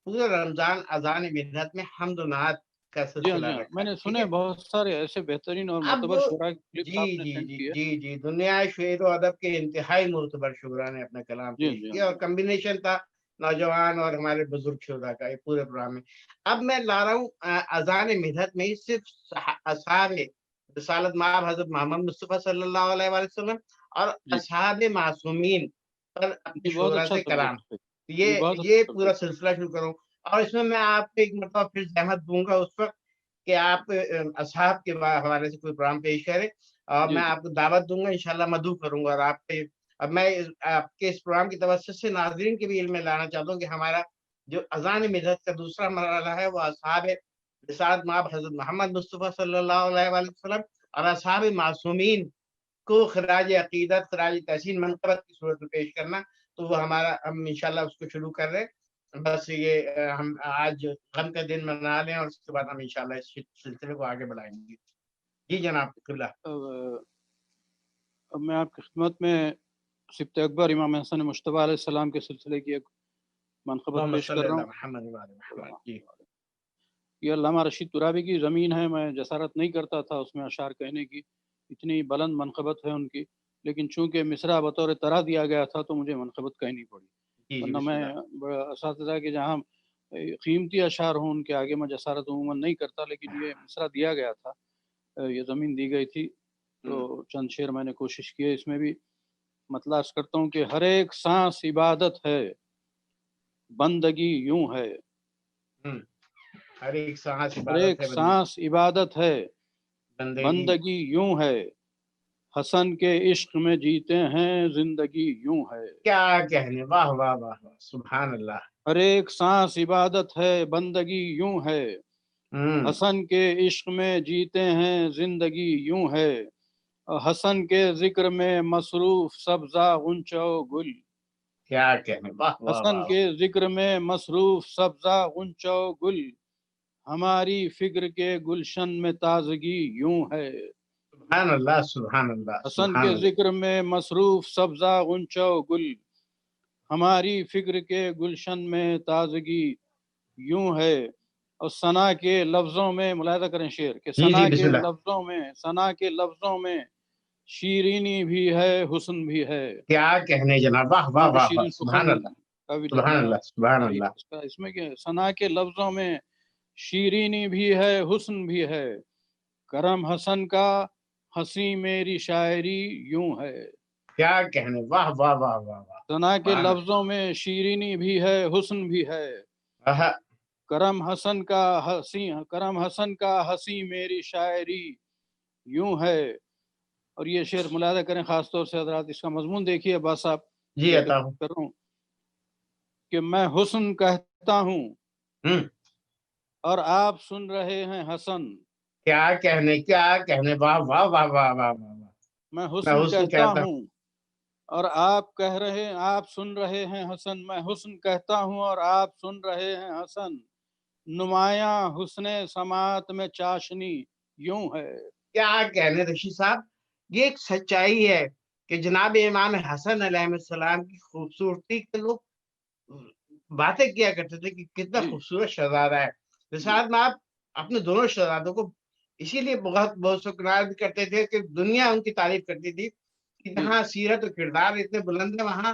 Speaker 3: پورے رمضان اذان بدعت میں حمد و نعت کا
Speaker 4: جی ہاں
Speaker 3: سلسلہ
Speaker 4: جی ہاں،
Speaker 3: رکھا
Speaker 4: میں
Speaker 3: ہے،
Speaker 4: نے
Speaker 3: ٹھیک
Speaker 4: سنے
Speaker 3: ہے۔
Speaker 4: بہت سارے ایسے بہترین اور
Speaker 3: اب
Speaker 4: معتبر شعراء کے کلپس
Speaker 3: جی
Speaker 4: آپ نے
Speaker 3: جی
Speaker 4: سینڈ
Speaker 3: جی
Speaker 4: کیے۔
Speaker 3: جی جی دنیا شعر و ادب کے انتہائی معتبر شعراء نے اپنا کلام
Speaker 4: جی
Speaker 3: پیش
Speaker 4: جی
Speaker 3: کیا، اور کمبینیشن تھا نوجوان اور ہمارے بزرگ شعراء کا، یہ پورے پروگرام میں۔ اب میں لا رہا ہوں اذان مدحت میں ہی صرف اصحاب رسالت مآب حضرت محمد مصطفیٰ صلی اللہ علیہ وآلہ وسلم اور
Speaker 4: جی
Speaker 3: اصحاب معصومین پر اپنے
Speaker 4: جی، بہت
Speaker 3: شعراء
Speaker 4: اچھا
Speaker 3: سے کلام،
Speaker 4: سبجیکٹ ہے، یہ
Speaker 3: یہ
Speaker 4: بہت
Speaker 3: یہ
Speaker 4: اچھا
Speaker 3: پورا
Speaker 4: سبجیکٹ
Speaker 3: سلسلہ شروع کروں۔ اور اس میں آپ کو ایک مرتبہ پھر زحمت دوں گا اس وقت کہ آپ اصحاب کے حوالے سے کوئی پروگرام پیش کریں، اور
Speaker 4: جی
Speaker 3: میں
Speaker 4: جی
Speaker 3: آپ کو دعوت دوں گا، انشاءاللہ مدعو کروں گا۔ اور آپ پہ اب میں آپ کے اس پروگرام کی توسط سے ناظرین کے بھی علم میں لانا چاہتا ہوں کہ ہمارا جو اذان مدحت کا دوسرا مرحلہ ہے وہ اصحاب رسالت مآب حضرت محمد مصطفیٰ صلی اللہ علیہ وآلہ وسلم اور اصحاب معصومین کو خراج عقیدت، خراج تحسین منقبت کی صورت میں پیش کرنا، تو وہ ہمارا ہم انشاءاللہ اس کو شروع کر رہے ہیں۔ بس یہ ہم آج غم کا دن منا لیں اور اس کے بعد ہم انشاءاللہ اس سلسلے کو آگے بڑھائیں گے۔ جی جناب قبلہ۔
Speaker 4: اب میں آپ کی خدمت میں سبت اکبر امام حسن مجتبیٰ علیہ السلام کے سلسلے کی ایک منقبت
Speaker 3: اللہم
Speaker 4: پیش
Speaker 3: صلی
Speaker 4: کر رہا
Speaker 3: اللہ
Speaker 4: ہوں۔
Speaker 3: محمد وعلی محمد۔ جی
Speaker 4: یہ علامہ رشید ترابی کی زمین ہے، میں جسارت نہیں کرتا تھا اس میں اشعار کہنے کی، اتنی بلند منقبت ہے ان کی، لیکن چونکہ مصرع بطور طرح دیا گیا تھا تو مجھے منقبت کہنی پڑی،
Speaker 3: جی جی
Speaker 4: ورنہ
Speaker 3: بسم
Speaker 4: میں
Speaker 3: اللہ۔
Speaker 4: بڑا اساتذہ کے جہاں قیمتی اشعار ہوں ان کے آگے میں جسارت عموماً نہیں کرتا، لیکن یہ مصرع دیا گیا تھا، یہ زمین دی گئی تھی، تو چند شعر میں نے کوشش کی ہے اس میں بھی۔ مطلع عرض کرتا ہوں کہ ہر ایک سانس عبادت ہے، بندگی یوں ہے،
Speaker 3: ہر ایک سانس
Speaker 4: ہر
Speaker 3: عبادت
Speaker 4: ایک
Speaker 3: ہے،
Speaker 4: سانس عبادت ہے،
Speaker 3: بندگی۔
Speaker 4: بندگی یوں ہے، حسن کے عشق میں جیتے ہیں، زندگی یوں ہے۔
Speaker 3: کیا کہنے، واہ واہ واہ واہ، سبحان اللہ۔
Speaker 4: ہر ایک سانس عبادت ہے، بندگی یوں ہے، حسن کے عشق میں جیتے ہیں، زندگی یوں ہے، حسن کے ذکر میں مصروف سبزہ غنچہ و گل،
Speaker 3: کیا کہنے، واہ واہ
Speaker 4: حسن
Speaker 3: واہ
Speaker 4: کے
Speaker 3: واہ۔
Speaker 4: ذکر میں مصروف سبزہ غنچہ و گل، ہماری فکر کے گلشن میں تازگی یوں ہے،
Speaker 3: سبحان اللہ سبحان اللہ
Speaker 4: حسن
Speaker 3: سبحان
Speaker 4: کے
Speaker 3: اللہ۔
Speaker 4: ذکر میں مصروف سبزہ غنچہ و گل، ہماری فکر کے گلشن میں تازگی یوں ہے، اور ثنا کے لفظوں میں ملاحظہ کریں شعر کہ
Speaker 3: جی جی بسم اللہ۔
Speaker 4: ثنا کے لفظوں میں شیرینی بھی ہے، حسن بھی ہے۔
Speaker 3: کیا کہنے جناب، واہ واہ
Speaker 4: امام
Speaker 3: واہ واہ،
Speaker 4: شیرین
Speaker 3: سبحان
Speaker 4: سخن
Speaker 3: اللہ
Speaker 4: کا بھی
Speaker 3: سبحان اللہ سبحان اللہ۔
Speaker 4: اس میں کیا ثنا کے لفظوں میں شیرینی بھی ہے، حسن بھی ہے، کرم حسن کا ہنسی میری شاعری یوں ہے،
Speaker 3: کیا کہنے، واہ واہ واہ واہ واہ،
Speaker 4: ثنا کے
Speaker 3: سبحان
Speaker 4: لفظوں میں شیرینی بھی ہے، حسن بھی ہے،
Speaker 3: اللہ۔
Speaker 4: کرم حسن کا ہنسی میری شاعری یوں ہے۔ اور یہ شعر ملاحظہ کریں، خاص طور سے حضرات اس کا مضمون دیکھیے عباس صاحب،
Speaker 3: جی
Speaker 4: یہ
Speaker 3: عطا ہوں۔
Speaker 4: کر رہا ہوں کہ میں حسن کہتا ہوں اور آپ سن رہے ہیں حسن،
Speaker 3: کیا کہنے، واہ واہ واہ واہ واہ واہ۔
Speaker 4: میں
Speaker 3: میں
Speaker 4: حسن
Speaker 3: حسن
Speaker 4: کہتا
Speaker 3: کہتا ہوں۔
Speaker 4: ہوں اور آپ سن رہے ہیں حسن، میں حسن کہتا ہوں اور آپ سن رہے ہیں حسن، نمایاں حسن سماعت میں چاشنی یوں ہے۔
Speaker 3: کیا کہنے رشید صاحب، یہ ایک سچائی ہے کہ جناب امام حسن علیہ السلام کی خوبصورتی کے لوگ باتیں کیا کرتے تھے کہ کتنا
Speaker 4: جی
Speaker 3: خوبصورت شہزادہ ہے۔ رسالت میں آپ اپنے دونوں شہزادوں کو اسی لیے بہت بہت شکریہ بھی کرتے تھے کہ دنیا ان کی تعریف کرتی تھی کہ
Speaker 4: جی
Speaker 3: جہاں سیرت و کردار اتنے بلند ہیں، وہاں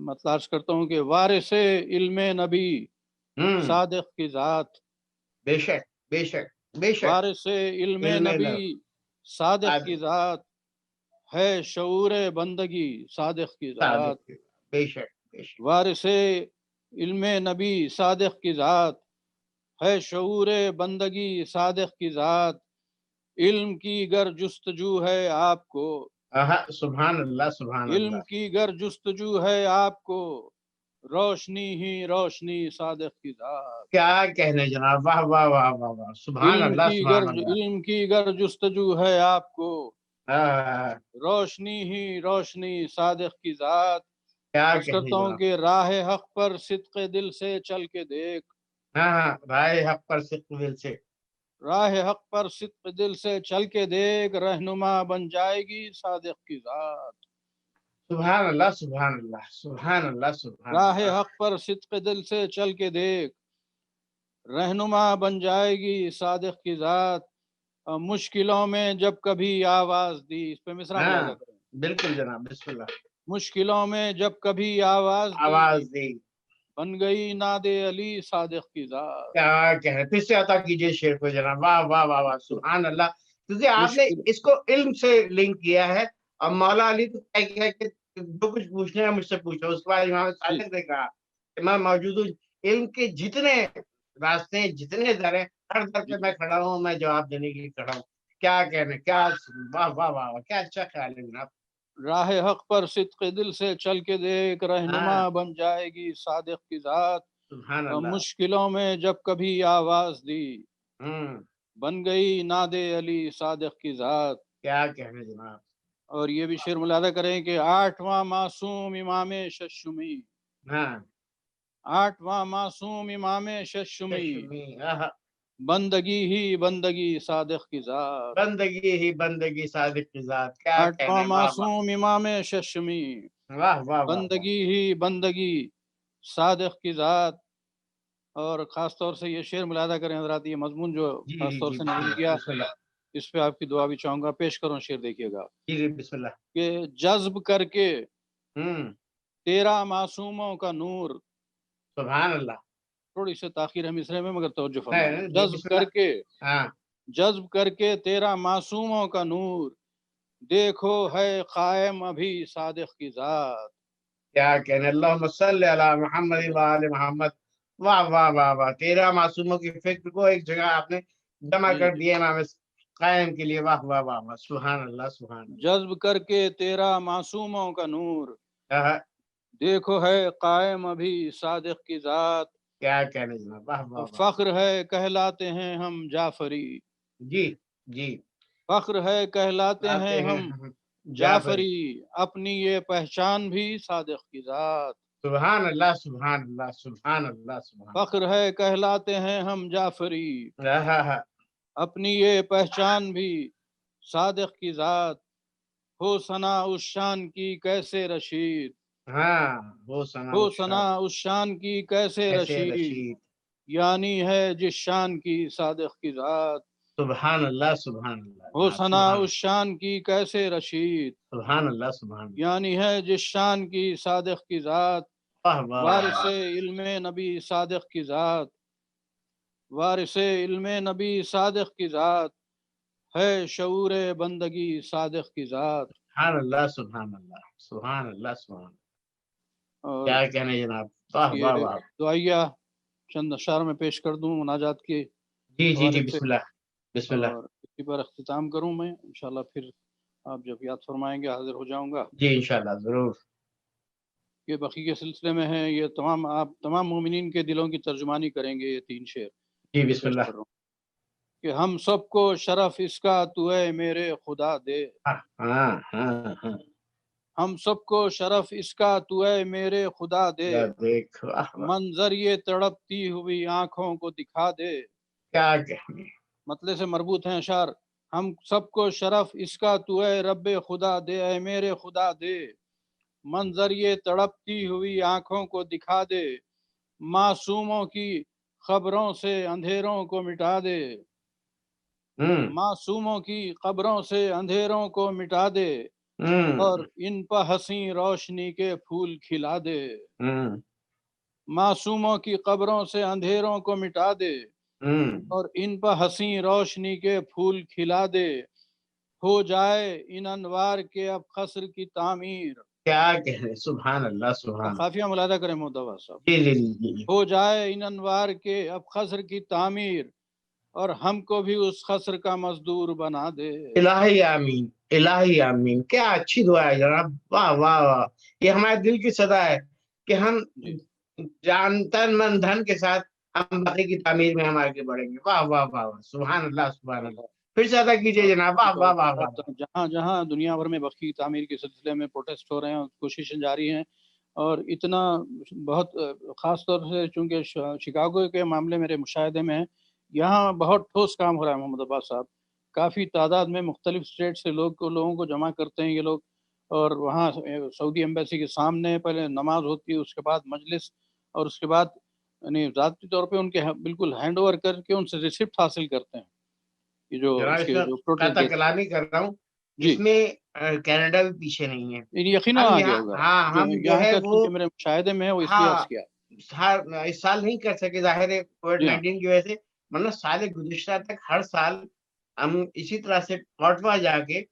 Speaker 4: مطلب عرض کرتا ہوں کہ وارث علم نبی صادق کی ذات،
Speaker 3: بے شک بے شک بے شک،
Speaker 4: وارث علم
Speaker 3: علم
Speaker 4: نبی صادق کی ذات ہے شعور بندگی صادق کی ذات،
Speaker 3: بے شک بے شک،
Speaker 4: وارث علم نبی صادق کی ذات ہے شعور بندگی صادق کی ذات، علم کی گر جستجو ہے آپ کو،
Speaker 3: سبحان اللہ سبحان
Speaker 4: علم
Speaker 3: اللہ،
Speaker 4: کی گر جستجو ہے آپ کو، روشنی ہی روشنی صادق کی ذات،
Speaker 3: کیا کہنے جناب، واہ واہ واہ واہ واہ، سبحان اللہ سبحان اللہ،
Speaker 4: علم کی گر جستجو ہے آپ کو،
Speaker 3: ہاں،
Speaker 4: روشنی ہی روشنی صادق کی ذات،
Speaker 3: کیا
Speaker 4: عرض
Speaker 3: کہنے
Speaker 4: کرتا ہوں
Speaker 3: جناب،
Speaker 4: کہ راہ حق پر صدق دل سے چل کے دیکھ،
Speaker 3: ہاں رائے حق پر صدق دل سے،
Speaker 4: راہ حق پر صدق دل سے چل کے دیکھ، رہنما بن جائے گی صادق کی ذات،
Speaker 3: سبحان اللہ سبحان اللہ سبحان اللہ سبحان
Speaker 4: راہ
Speaker 3: اللہ،
Speaker 4: حق پر صدق دل سے چل کے دیکھ، رہنما بن جائے گی صادق کی ذات، مشکلوں میں جب کبھی آواز دی، اس پہ مصرع ملاحظہ کریں،
Speaker 3: بالکل جناب، بسم اللہ،
Speaker 4: مشکلوں میں جب کبھی آواز
Speaker 3: آواز
Speaker 4: دی،
Speaker 3: دی،
Speaker 4: بن گئی ناد علی صادق کی ذات،
Speaker 3: کیا کہہ پھر سے عطا کیجئے شعر کو جناب، واہ واہ واہ واہ، سبحان اللہ، کیونکہ آپ نے
Speaker 4: مشکل
Speaker 3: اس کو علم سے لنک کیا ہے، اور مولا علی تو کیا کیا کہ جو کچھ پوچھنا ہے مجھ سے پوچھو، اس کے بعد امام صادق نے کہا کہ میں موجود ہوں، علم کے جتنے راستے ہیں، جتنے در ہیں، ہر در پہ میں کھڑا ہوں، میں جواب دینے کے لیے کھڑا ہوں، کیا کہنے، کیا واہ واہ واہ واہ، کیا اچھا خیال ہے جناب،
Speaker 4: راہ حق پر صدق دل سے چل کے دیکھ، رہنما
Speaker 3: ہاں
Speaker 4: بن جائے گی صادق کی ذات،
Speaker 3: سبحان اللہ،
Speaker 4: مشکلوں میں جب کبھی آواز دی،
Speaker 3: ہوں
Speaker 4: بن گئی ناد علی صادق کی ذات،
Speaker 3: کیا کہنے جناب،
Speaker 4: اور یہ بھی شعر ملاحظہ کریں کہ آٹھواں معصوم امام ششمی،
Speaker 3: ہاں
Speaker 4: آٹھواں معصوم امام ششمی،
Speaker 3: آہا،
Speaker 4: بندگی ہی بندگی صادق کی ذات،
Speaker 3: بندگی ہی بندگی صادق کی ذات، کیا
Speaker 4: آٹھواں
Speaker 3: کہنے، واہ واہ
Speaker 4: معصوم امام ششمی،
Speaker 3: واہ واہ واہ واہ،
Speaker 4: بندگی ہی بندگی صادق کی ذات، اور خاص طور سے یہ شعر ملاحظہ کریں حضرات، یہ مضمون جو
Speaker 3: جی
Speaker 4: خاص
Speaker 3: جی
Speaker 4: طور
Speaker 3: جی،
Speaker 4: سے
Speaker 3: بسم
Speaker 4: نظم
Speaker 3: اللہ
Speaker 4: کیا،
Speaker 3: بسم اللہ،
Speaker 4: اس پہ آپ کی دعا بھی چاہوں گا، پیش کروں شعر، دیکھیے گا
Speaker 3: جی جی بسم اللہ،
Speaker 4: کہ جذب کر کے
Speaker 3: ہوں
Speaker 4: تیرا معصوموں کا نور،
Speaker 3: سبحان اللہ،
Speaker 4: تھوڑی سی تاخیر ہے مصرے میں مگر توجہ فرمائیں،
Speaker 3: ہے جی
Speaker 4: جذب
Speaker 3: بسم
Speaker 4: کر
Speaker 3: اللہ،
Speaker 4: کے،
Speaker 3: ہاں
Speaker 4: جذب کر کے تیرا معصوموں کا نور، دیکھو ہے قائم ابھی صادق کی ذات،
Speaker 3: کیا کہنے، اللہم صلی علی محمد وآل محمد، واہ واہ واہ واہ، تیرا معصوموں کی فکر کو ایک جگہ آپ نے جمع
Speaker 4: جی
Speaker 3: کر
Speaker 4: جی،
Speaker 3: دیا امام قائم کے لیے، واہ واہ واہ واہ، سبحان اللہ سبحان
Speaker 4: جذب کر کے تیرا معصوموں کا نور،
Speaker 3: اللہ،
Speaker 4: دیکھو ہے قائم ابھی صادق کی ذات،
Speaker 3: کیا کہنے جناب، واہ واہ واہ،
Speaker 4: فخر ہے کہلاتے ہیں ہم جعفری،
Speaker 3: جی جی،
Speaker 4: فخر ہے کہلاتے ہیں
Speaker 3: آتے ہیں
Speaker 4: ہم
Speaker 3: جعفری،
Speaker 4: جعفری، اپنی یہ پہچان بھی صادق کی ذات،
Speaker 3: سبحان اللہ سبحان اللہ سبحان اللہ سبحان
Speaker 4: فخر ہے کہلاتے ہیں ہم جعفری،
Speaker 3: اللہ، ہاں ہاں،
Speaker 4: اپنی یہ پہچان بھی صادق کی ذات، ہو ثنا اس شان کی کیسے رشید،
Speaker 3: ہاں وہ ثنا
Speaker 4: ہو
Speaker 3: الشان،
Speaker 4: ثنا اس شان کی کیسے
Speaker 3: ایسے
Speaker 4: رشید،
Speaker 3: رشید،
Speaker 4: یعنی ہے جس شان کی صادق کی ذات،
Speaker 3: سبحان اللہ سبحان اللہ
Speaker 4: ہو
Speaker 3: جناب،
Speaker 4: ثنا
Speaker 3: سبحان
Speaker 4: اس شان کی کیسے رشید،
Speaker 3: سبحان اللہ سبحان اللہ،
Speaker 4: یعنی ہے جس شان کی صادق کی ذات،
Speaker 3: واہ واہ
Speaker 4: وارث
Speaker 3: واہ،
Speaker 4: علم نبی صادق کی ذات، وارث علم نبی صادق کی ذات ہے شعور بندگی صادق کی ذات،
Speaker 3: سبحان اللہ سبحان اللہ سبحان اللہ سبحان اللہ،
Speaker 4: اور
Speaker 3: کیا کہنے جناب، واہ
Speaker 4: یہ
Speaker 3: واہ واہ،
Speaker 4: دعائیہ چند اشعار میں پیش کر دوں مناجات کے
Speaker 3: جی جی جی
Speaker 4: حوالے سے،
Speaker 3: بسم اللہ بسم اللہ،
Speaker 4: اور اسی پر اختتام کروں میں انشاءاللہ، پھر آپ جب یاد فرمائیں گے حاضر ہو جاؤں گا،
Speaker 3: جی انشاءاللہ ضرور،
Speaker 4: یہ بقی کے سلسلے میں ہے، یہ تمام آپ تمام مومنین کے دلوں کی ترجمانی کریں گے، یہ 3 شعر
Speaker 3: جی
Speaker 4: جو
Speaker 3: بسم
Speaker 4: پیش
Speaker 3: اللہ،
Speaker 4: کر رہا ہوں کہ ہم سب کو شرف اس کا تو اے میرے خدا دے،
Speaker 3: ہاں ہاں ہاں ہاں،
Speaker 4: ہم سب کو شرف اس کا تو اے میرے خدا دے،
Speaker 3: دیکھ، واہ واہ،
Speaker 4: منظر یہ تڑپتی ہوئی آنکھوں کو دکھا دے،
Speaker 3: کیا کہنے،
Speaker 4: مطلب سے مربوط ہیں اشعار، ہم سب کو شرف اس کا تو اے رب خدا دے، اے میرے خدا دے، منظر یہ تڑپتی ہوئی آنکھوں کو دکھا دے، معصوموں کی خبروں سے اندھیروں کو مٹا دے،
Speaker 3: ہوں
Speaker 4: معصوموں کی قبروں سے اندھیروں کو مٹا دے، اور ان پہ ہنسی روشنی کے پھول کھلا دے،
Speaker 3: ہوں
Speaker 4: معصوموں کی قبروں سے اندھیروں کو مٹا دے،
Speaker 3: ہوں
Speaker 4: اور ان پہ ہنسی روشنی کے پھول کھلا دے، ہو جائے ان انوار کے اب قصر کی تعمیر۔
Speaker 3: کیا کہہ رہے، سبحان اللہ سبحان اللہ۔
Speaker 4: قافیہ ملاحظہ کریں مودبا صاحب۔
Speaker 3: جی جی جی جی۔
Speaker 4: ہو جائے ان انوار کے اب قصر کی تعمیر، اور ہم کو بھی اس قصر کا مزدور بنا دے۔
Speaker 3: الہی آمین، الہی آمین، کیا اچھی دعا ہے جناب، واہ واہ واہ، یہ ہمارے دل کی صدا ہے کہ ہم
Speaker 4: جی
Speaker 3: جان تن من دھن کے ساتھ ہم باقی کی تعمیر میں ہم آگے بڑھیں گے۔ واہ واہ واہ واہ، سبحان اللہ سبحان اللہ، پھر سے ادا کیجئے جناب، واہ واہ واہ واہ۔
Speaker 4: جہاں جہاں دنیا بھر میں بقی تعمیر کے سلسلے میں پروٹیسٹ ہو رہے ہیں، کوششیں جاری ہیں، اور اتنا بہت خاص طور سے چونکہ شکاگو کے معاملے میرے مشاہدے میں ہے، یہاں بہت ٹھوس کام ہو رہا ہے محمد عباس صاحب، کافی تعداد میں مختلف اسٹیٹ سے لوگوں کو جمع کرتے ہیں یہ لوگ، اور وہاں سعودی ایمبیسی کے سامنے پہلے نماز ہوتی ہے، اس کے بعد مجلس، اور اس کے بعد یعنی ذاتی طور پہ ان کے بالکل ہینڈ اوور کر کے ان سے ریسپٹ حاصل کرتے ہیں، یہ جو
Speaker 3: جناب
Speaker 4: اس
Speaker 3: اس
Speaker 4: کے
Speaker 3: میں
Speaker 4: جو
Speaker 3: قطع
Speaker 4: پروٹیسٹ
Speaker 3: کلامی کر رہا ہوں،
Speaker 4: جی
Speaker 3: اس میں کینیڈا بھی پیچھے نہیں ہے۔
Speaker 4: یقیناً
Speaker 3: ہم
Speaker 4: آگے
Speaker 3: یہاں،
Speaker 4: ہوگا،
Speaker 3: ہاں ہم جو
Speaker 4: یہاں
Speaker 3: ہے
Speaker 4: کا
Speaker 3: وہ،
Speaker 4: چونکہ میرے مشاہدے میں ہے وہ اس لیے عرض
Speaker 3: ہاں
Speaker 4: کیا۔
Speaker 3: اس سال نہیں کر سکے ظاہر ہے کووڈ
Speaker 4: جی ہاں
Speaker 3: 19 کی وجہ سے، ورنہ سال گزشتہ تک ہر سال ہم اسی طرح سے آٹوا جا کے،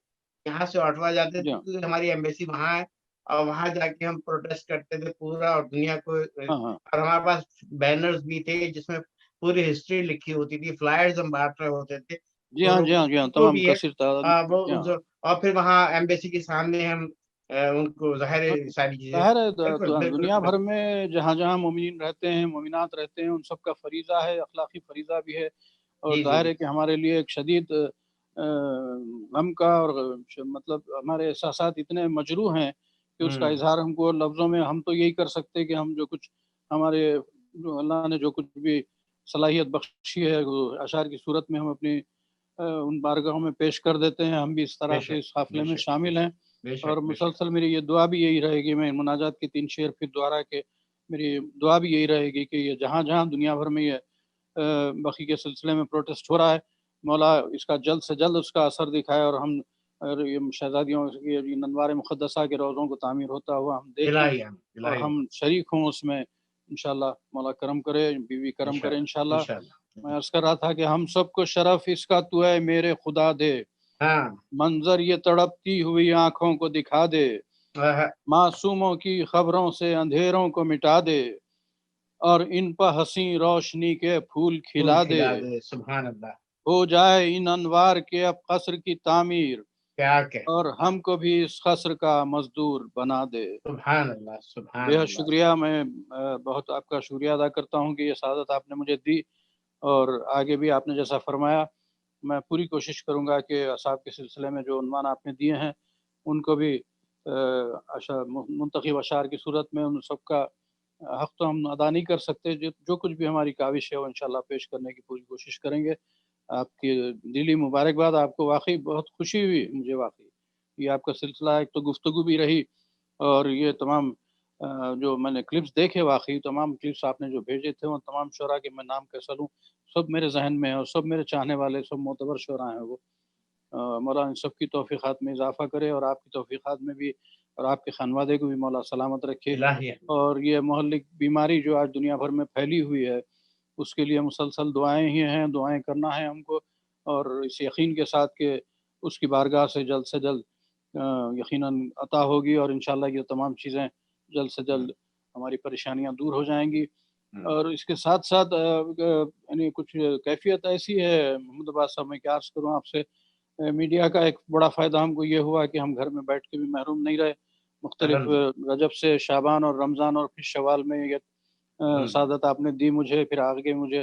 Speaker 3: یہاں سے آٹوا جاتے
Speaker 4: جی
Speaker 3: تھے
Speaker 4: ہاں
Speaker 3: کیونکہ ہماری ایمبیسی وہاں ہے، اور وہاں جا کے ہم پروٹیسٹ کرتے تھے پورا، اور دنیا کو،
Speaker 4: ہاں ہاں
Speaker 3: اور ہمارے پاس بینرز بھی تھے جس میں پوری ہسٹری لکھی ہوتی تھی، فلائرز ہم بانٹ رہے ہوتے تھے
Speaker 4: جی ہاں
Speaker 3: لوگوں
Speaker 4: جی
Speaker 3: کو،
Speaker 4: ہاں جی ہاں
Speaker 3: جو
Speaker 4: تمام
Speaker 3: بھی ہے،
Speaker 4: کثیر تعداد میں جی ہاں۔
Speaker 3: اور پھر وہاں ایمبیسی کے سامنے ہم ان کو ظاہر ہے ساری چیزیں،
Speaker 4: ظاہر ہے
Speaker 3: بالکل بالکل
Speaker 4: دنیا بھر
Speaker 3: بالکل
Speaker 4: میں جہاں جہاں مومنین رہتے ہیں، مومنات رہتے ہیں، ان سب کا فریضہ ہے، اخلاقی فریضہ بھی ہے، اور
Speaker 3: جی جی
Speaker 4: ظاہر ہے کہ ہمارے لیے ایک شدید غم کا، اور مطلب ہمارے احساسات اتنے مجروح ہیں کہ اس کا اظہار ہم کو لفظوں میں، ہم تو یہی کر سکتے کہ ہم جو کچھ ہمارے جو اللہ نے جو کچھ بھی صلاحیت بخشی ہے وہ اشعار کی صورت میں ہم اپنی ان بارگاہوں میں پیش کر دیتے ہیں، ہم بھی اس طرح
Speaker 3: بے
Speaker 4: سے
Speaker 3: شک
Speaker 4: اس قافلے
Speaker 3: بے
Speaker 4: میں
Speaker 3: شک بے
Speaker 4: شامل ہیں،
Speaker 3: شک بے
Speaker 4: اور
Speaker 3: شک بے شک۔
Speaker 4: مسلسل میری یہ دعا بھی یہی رہے گی، میں مناجات کے 3 شعر پھر دوہرا کے میری دعا بھی یہی رہے گی کہ یہ جہاں جہاں دنیا بھر میں یہ بقی کے سلسلے میں پروٹیسٹ ہو رہا ہے، مولا اس کا جلد سے جلد اس کا اثر دکھائے، اور ہم یہ شہزادیوں کی انوار مقدسہ کے روضوں کو تعمیر ہوتا ہوا ہم دیکھیں،
Speaker 3: الہی
Speaker 4: اور
Speaker 3: الہی
Speaker 4: ہم شریک ہوں اس میں، انشاءاللہ مولا کرم کرے، بیوی کرم کرے انشاءاللہ۔
Speaker 3: انشاءاللہ۔
Speaker 4: میں عرض کر رہا تھا کہ ہم سب کو شرف اس کا تو ہے میرے خدا دے،
Speaker 3: ہاں
Speaker 4: منظر یہ تڑپتی ہوئی آنکھوں کو دکھا دے، معصوموں کی خبروں سے اندھیروں کو مٹا دے، اور ان پہ ہنسی روشنی کے پھول
Speaker 3: پھول
Speaker 4: کھلا دے،
Speaker 3: کھلا دے، سبحان اللہ،
Speaker 4: ہو جائے ان انوار کے اب قصر کی تعمیر،
Speaker 3: کیا کہ،
Speaker 4: اور ہم کو بھی اس قصر کا مزدور بنا دے۔
Speaker 3: سبحان اللہ
Speaker 4: بے
Speaker 3: سبحان
Speaker 4: حد
Speaker 3: اللہ۔
Speaker 4: شکریہ، میں بہت آپ کا شکریہ ادا کرتا ہوں کہ یہ سعادت آپ نے مجھے دی، اور آگے بھی آپ نے جیسا فرمایا میں پوری کوشش کروں گا کہ اصحاب کے سلسلے میں جو عنوان آپ نے دیے ہیں ان کو بھی منتخب اشعار کی صورت میں ان سب کا حق تو ہم ادا نہیں کر سکتے، جو کچھ بھی ہماری کاوش ہے وہ انشاءاللہ پیش کرنے کی پوری کوشش کریں گے۔ آپ کی دلی مبارکباد، آپ کو واقعی بہت خوشی ہوئی مجھے، واقعی یہ آپ کا سلسلہ ایک تو گفتگو بھی رہی، اور یہ تمام جو میں نے کلپس دیکھے، واقعی تمام کلپس آپ نے جو بھیجے تھے وہ تمام شعراء کے میں نام کیسا لوں سب میرے ذہن میں ہے، اور سب میرے چاہنے والے سب معتبر شعراء ہیں وہ، مولا ان سب کی توفیقات میں اضافہ کرے، اور آپ کی توفیقات میں بھی، اور آپ کے خانوادے کو بھی مولا سلامت رکھے،
Speaker 3: الہی
Speaker 4: اور یہ مہلک بیماری جو آج دنیا بھر میں پھیلی ہوئی ہے اس کے لیے مسلسل دعائیں ہی ہیں، دعائیں کرنا ہے ہم کو، اور اس یقین کے ساتھ کہ اس کی بارگاہ سے جلد یقیناً عطا ہوگی، اور انشاءاللہ یہ تمام چیزیں جلد سے جلد ہماری پریشانیاں دور ہو جائیں گی۔ اور اس کے ساتھ ساتھ یعنی کچھ کیفیت ایسی ہے محمد عباس صاحب، میں کیا عرض کروں آپ سے، میڈیا کا ایک بڑا فائدہ ہم کو یہ ہوا کہ ہم گھر میں بیٹھ کے بھی محروم نہیں رہے، مختلف رجب سے شعبان اور رمضان اور پھر شوال میں یہ سعادت آپ نے دی مجھے، پھر آگے مجھے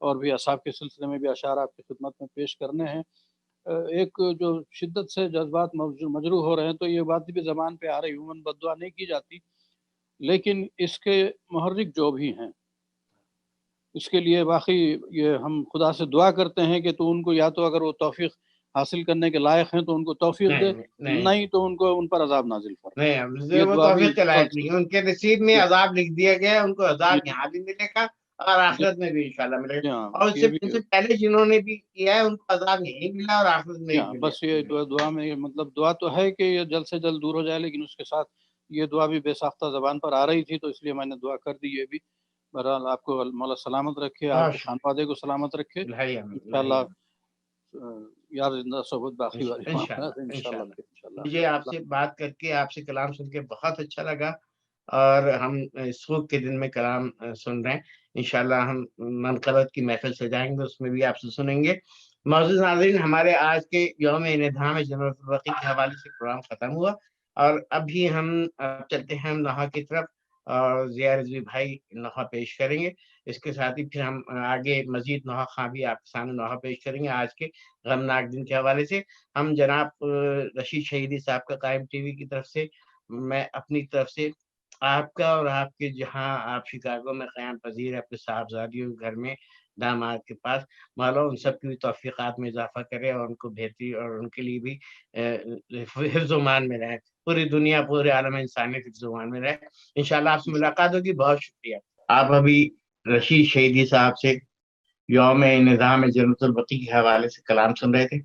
Speaker 4: اور بھی اصحاب کے سلسلے میں بھی اشعار آپ کی خدمت میں پیش کرنے ہیں۔ ایک جو شدت سے جذبات مجروح ہو رہے ہیں تو یہ بات بھی زبان پہ آ رہی، عموماً بد دعا نہیں کی جاتی، لیکن اس کے محرک جو بھی ہیں اس کے لیے واقعی یہ ہم خدا سے دعا کرتے ہیں کہ تو ان کو یا تو اگر وہ توفیق حاصل کرنے کے لائق ہیں تو ان کو توفیق دے، نہیں تو ان کو ان پر عذاب نازل فرما،
Speaker 3: نہیں،
Speaker 4: یہ
Speaker 3: وہ
Speaker 4: دعا بھی
Speaker 3: توفیق کے لائق نہیں، ان کے نصیب میں
Speaker 4: جی
Speaker 3: عذاب لکھ دیا گیا ہے، ان کو
Speaker 4: جی
Speaker 3: عذاب یہاں بھی ملے گا اور آخرت میں بھی انشاءاللہ ملے
Speaker 4: جی
Speaker 3: گا.
Speaker 4: ہاں
Speaker 3: اور
Speaker 4: یہ بھی
Speaker 3: ان سے پہلے جنہوں نے بھی کیا ہے ان کو عذاب یہی ملا اور آخرت میں
Speaker 4: جی
Speaker 3: بھی
Speaker 4: ہاں
Speaker 3: ملے
Speaker 4: بس یہ دعا میں مطلب دعا تو ہے کہ یہ جلد سے جلد دور ہو جائے، لیکن اس کے ساتھ یہ دعا بھی بے ساختہ زبان پر آ رہی تھی تو اس لیے میں نے دعا کر دی. یہ بھی بہرحال آپ کو مولا سلامت رکھے، آپ کے خانوادے کو سلامت رکھے. انشاءاللہ یار زندہ صحبت باقی والی معاملات انشاءاللہ
Speaker 3: مجھے آپ سے بات کر کے، آپ سے کلام سن کے بہت اچھا لگا، اور ہم سوگ کے دن میں کلام سن رہے ہیں. انشاءاللہ ہم منقبت کی محفل سجائیں گے، اس میں بھی آپ سے سنیں گے. معزز ناظرین، ہمارے آج کے یوم نظام جنرل البقیع کے حوالے سے پروگرام ختم ہوا، اور ابھی ہم چلتے ہیں نوحہ کی طرف، اور ضیاء رضوی بھائی نوحہ پیش کریں گے. اس کے ساتھ ہی پھر ہم آگے مزید نوحہ خواں بھی آپ کے سامنے نوحہ پیش کریں گے. آج کے غمناک دن کے حوالے سے ہم جناب رشید شہیدی صاحب کا قائم ٹی وی کی طرف سے، میں اپنی طرف سے آپ کا اور آپ کے جہاں آپ شکاگو میں قیام پذیر ہے اپنے صاحبزادیوں کے گھر میں داماد کے پاس، مولا ان سب کی بھی توفیقات میں اضافہ کرے اور ان کو بہتری اور ان کے لیے بھی حفظ و امان میں رہے. پوری دنیا، پورے عالم انسانیت حفظ و امان میں رہے. انشاءاللہ آپ سے ملاقات ہوگی. بہت شکریہ. آپ ابھی رشید شہیدی صاحب سے یوم نظام جنرل البقیع کے حوالے سے کلام سن رہے تھے.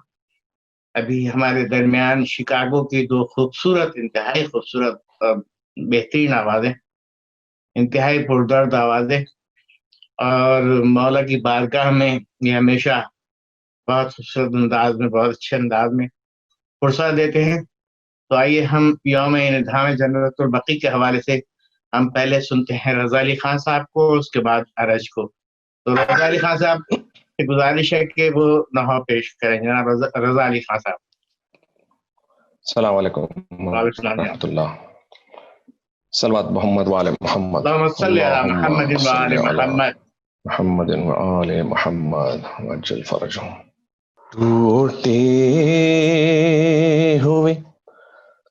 Speaker 3: ابھی ہمارے درمیان شکاگو کی دو خوبصورت، انتہائی خوبصورت بہترین آوازیں، انتہائی پردرد آوازیں، اور مولا کی بارگاہ میں یہ ہمیشہ بہت خوبصورت انداز میں، بہت اچھے انداز میں فرصت دیتے ہیں. تو آئیے ہم یوم نظام جنرل البقیع کے حوالے سے ہم پہلے سنتے ہیں رضا علی خان صاحب کو، اس کے بعد ارج کو. تو رضا علی خان صاحب کی گزارش ہے کہ وہ نوحہ پیش کریں. جناب رضا علی خان صاحب.
Speaker 5: السلام علیکم ورحمۃ اللہ. صلوات محمد وآل محمد.
Speaker 3: اللہم صلی علی محمد وآل محمد.
Speaker 5: محمد وآل محمد وعجل فرجهم. ٹوٹے ہوئے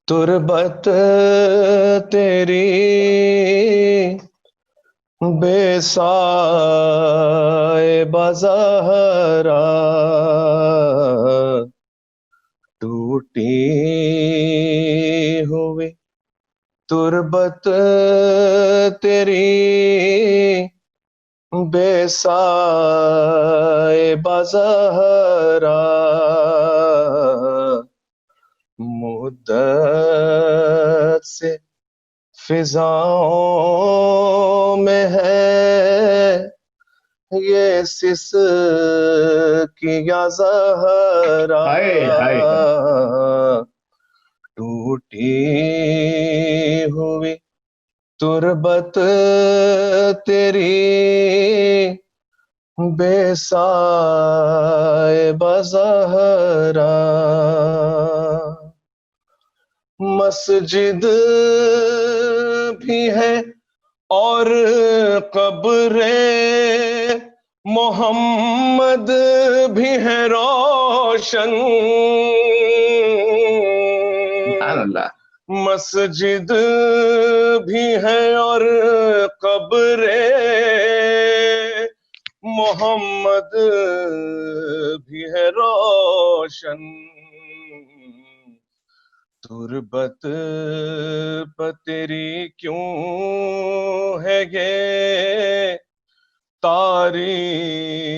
Speaker 5: تربت تیری بے سائے بزہرا، ٹوٹے ہوئے تربت تیری بے سائے بزہرا، مدت سے فضاؤں میں ہے یہ سس کیا زہرا، ٹوٹی ہوئی تربت تیری بے سائے بزہرا، مسجد بھی ہے اور قبر محمد بھی ہے روشن، مسجد بھی ہے اور قبر محمد بھی ہے روشن، تربت پہ تیری کیوں ہے یہ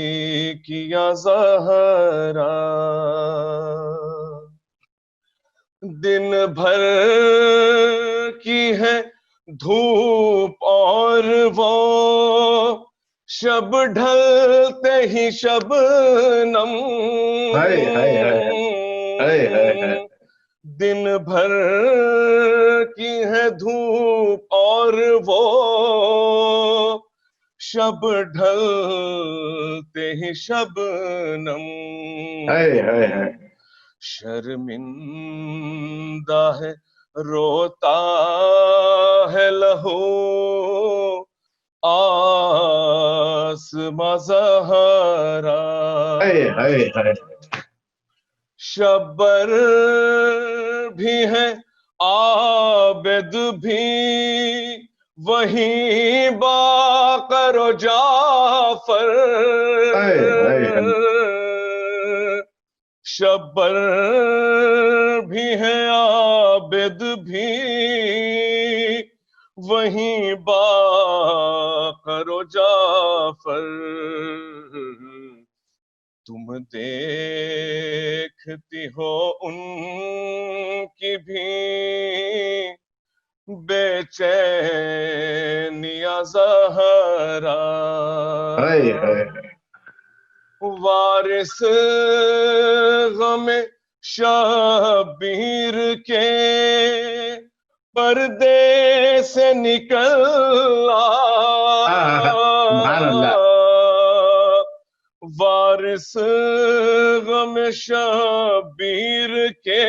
Speaker 5: تاریکیاں زہرا، دن بھر کی ہے دھوپ اور وہ شب ڈھلتے ہی شبنم، دن بھر کی ہے دھوپ اور وہ شب ڈھلتے ہی شبنم، شرمندہ ہے روتا ہے لہو آسماں زہرا، شبر بھی ہے عابد بھی وہی باقر و جعفر، شبر بھی ہے عابد بھی وہیں باقر و جعفر تم دیکھتی ہو ان کی بھی بے چینیاں زہرا وارث غم شبیر کے پردے سے نکل
Speaker 3: سبحان اللہ
Speaker 5: وارث غم شبیر کے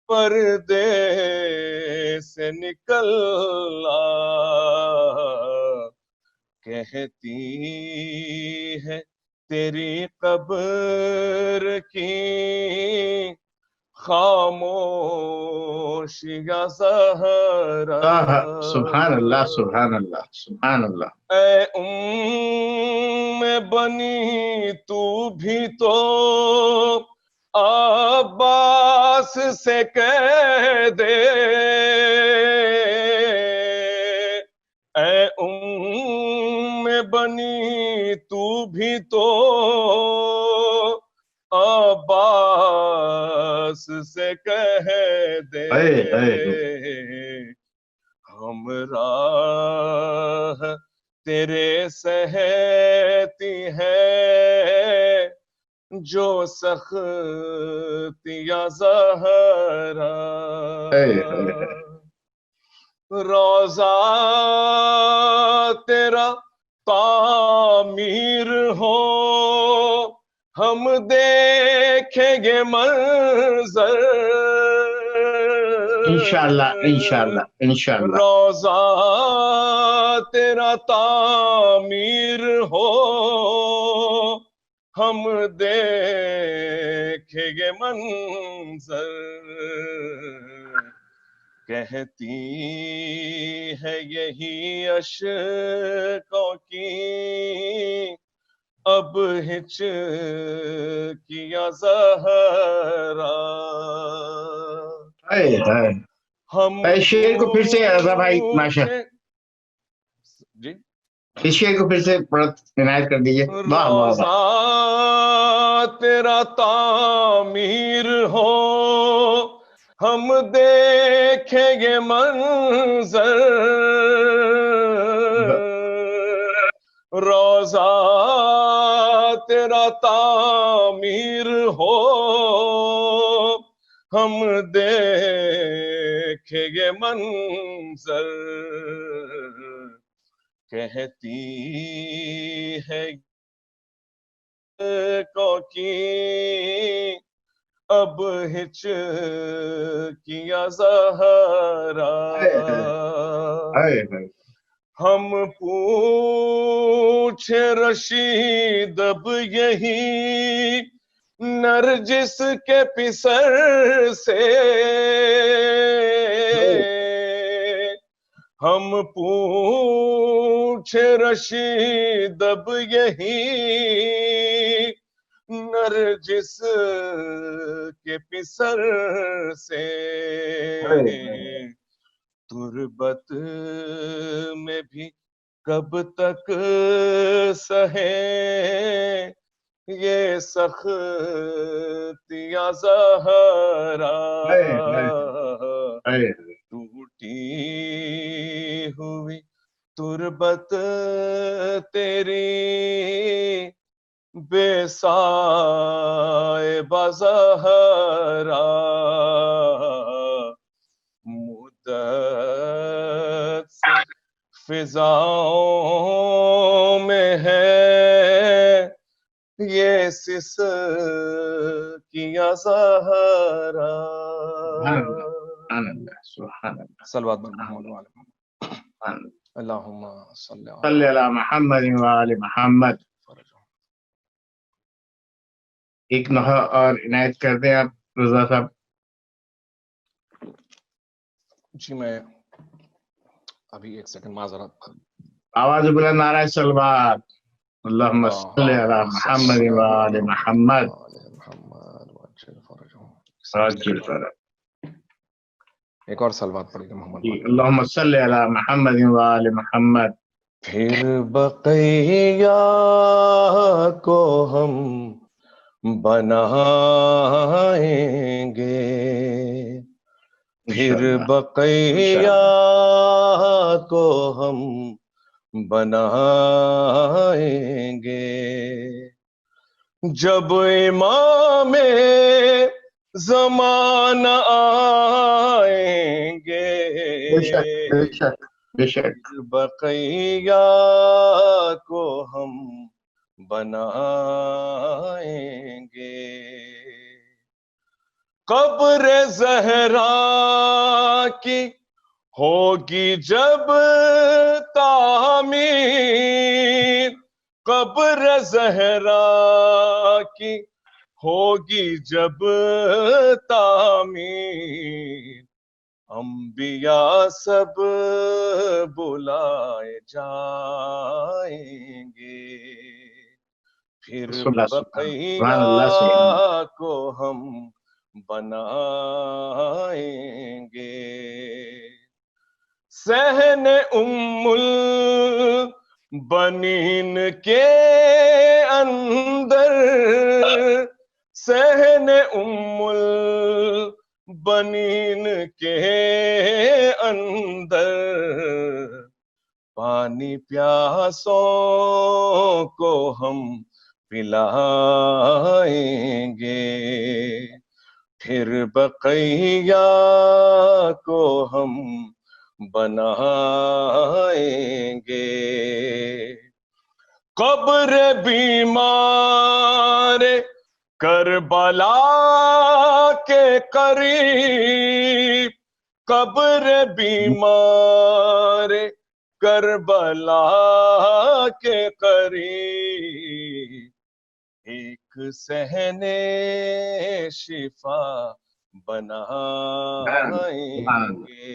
Speaker 5: پردے سے نکل کہتی ہے تیری قبر کی خاموشیاں زہرا
Speaker 3: سبحان اللہ سبحان اللہ سبحان اللہ
Speaker 5: اے بنی تو بھی تو عباس سے کہہ دے اے بنی تو بھی تو عباس سے کہہ دے ہمراہ تیرے سہتی ہے جو سختیاں زہرا روضہ تیرا تعمیر ہو ہم دیکھیں گے منظر
Speaker 3: انشاءاللہ انشاءاللہ انشاءاللہ
Speaker 5: روضہ تیرا تعمیر ہو ہم دیکھیں گے منظر کہتی ہے یہی اشکوں کی اب ہچکیاں زہرا ہم
Speaker 3: شعر کو پھر سے رضا بھائی ماشاء
Speaker 5: جی
Speaker 3: اس شعر کو پھر سے عنایت کر دیجیے
Speaker 5: روضہ تیرا تعمیر ہو ہم دیکھیں گے منظر روضہ تیرا تعمیر ہو ہم دیکھیں گے منظر کہتی ہے کی اب ہچکیاں زہرا ہم پوچھے رشید اب یہی نرجس کے پسر سے ہم پوچھے رشید اب یہی نرجس کے پسر سے تربت میں بھی کب تک سہے یہ سختیاں زہرا ٹوٹی ہوئی تربت تیری بے صاحب زہرا مدت سے فضاؤں میں ہے یہ سسکیاں زہرا صلوات محمد وعلی محمد اللہم صلی
Speaker 3: علی محمد وعلی محمد ایک نوحہ اور عنایت کر دیں آپ رضا صاحب
Speaker 5: جی میں ابھی ایک سیکنڈ معذرت
Speaker 3: آواز بلند نعرہ صلوات اللہم صلی علی محمد وعلی محمد
Speaker 5: محمد وعجل فرجہم
Speaker 3: عاجل فرج
Speaker 5: ایک اور سلوات پڑھیے گا محمد
Speaker 3: جی
Speaker 5: وال۔
Speaker 3: اللہم صلی علی محمد و آل محمد۔
Speaker 5: پھر بقیہ کو ہم بنائیں گے، پھر
Speaker 3: انشاءاللہ
Speaker 5: بقیہ کو ہم بنائیں گے، جب امام زمانہ آئیں گے،
Speaker 3: بے شک بے شک بے شک۔
Speaker 5: بقیہ کو ہم بنائیں گے، قبر زہرا کی ہوگی جب تعمیر، قبر زہرا کی ہوگی جب تعمیر، انبیاء سب بلائے جائیں گے، پھر
Speaker 3: سبحان اللہ سبحان
Speaker 5: بقیہ کو ہم بنائیں گے، صحن ام البنین کے اندر، صحن ام البنین کے اندر، پانی پیاسوں کو ہم پلائیں گے، پھر بقیہ کو ہم بنائیں گے، قبر بیمار کربلا کے قریب، قبر بیمار کربلا کے قریب، ایک صحن شفا بنائیں گے،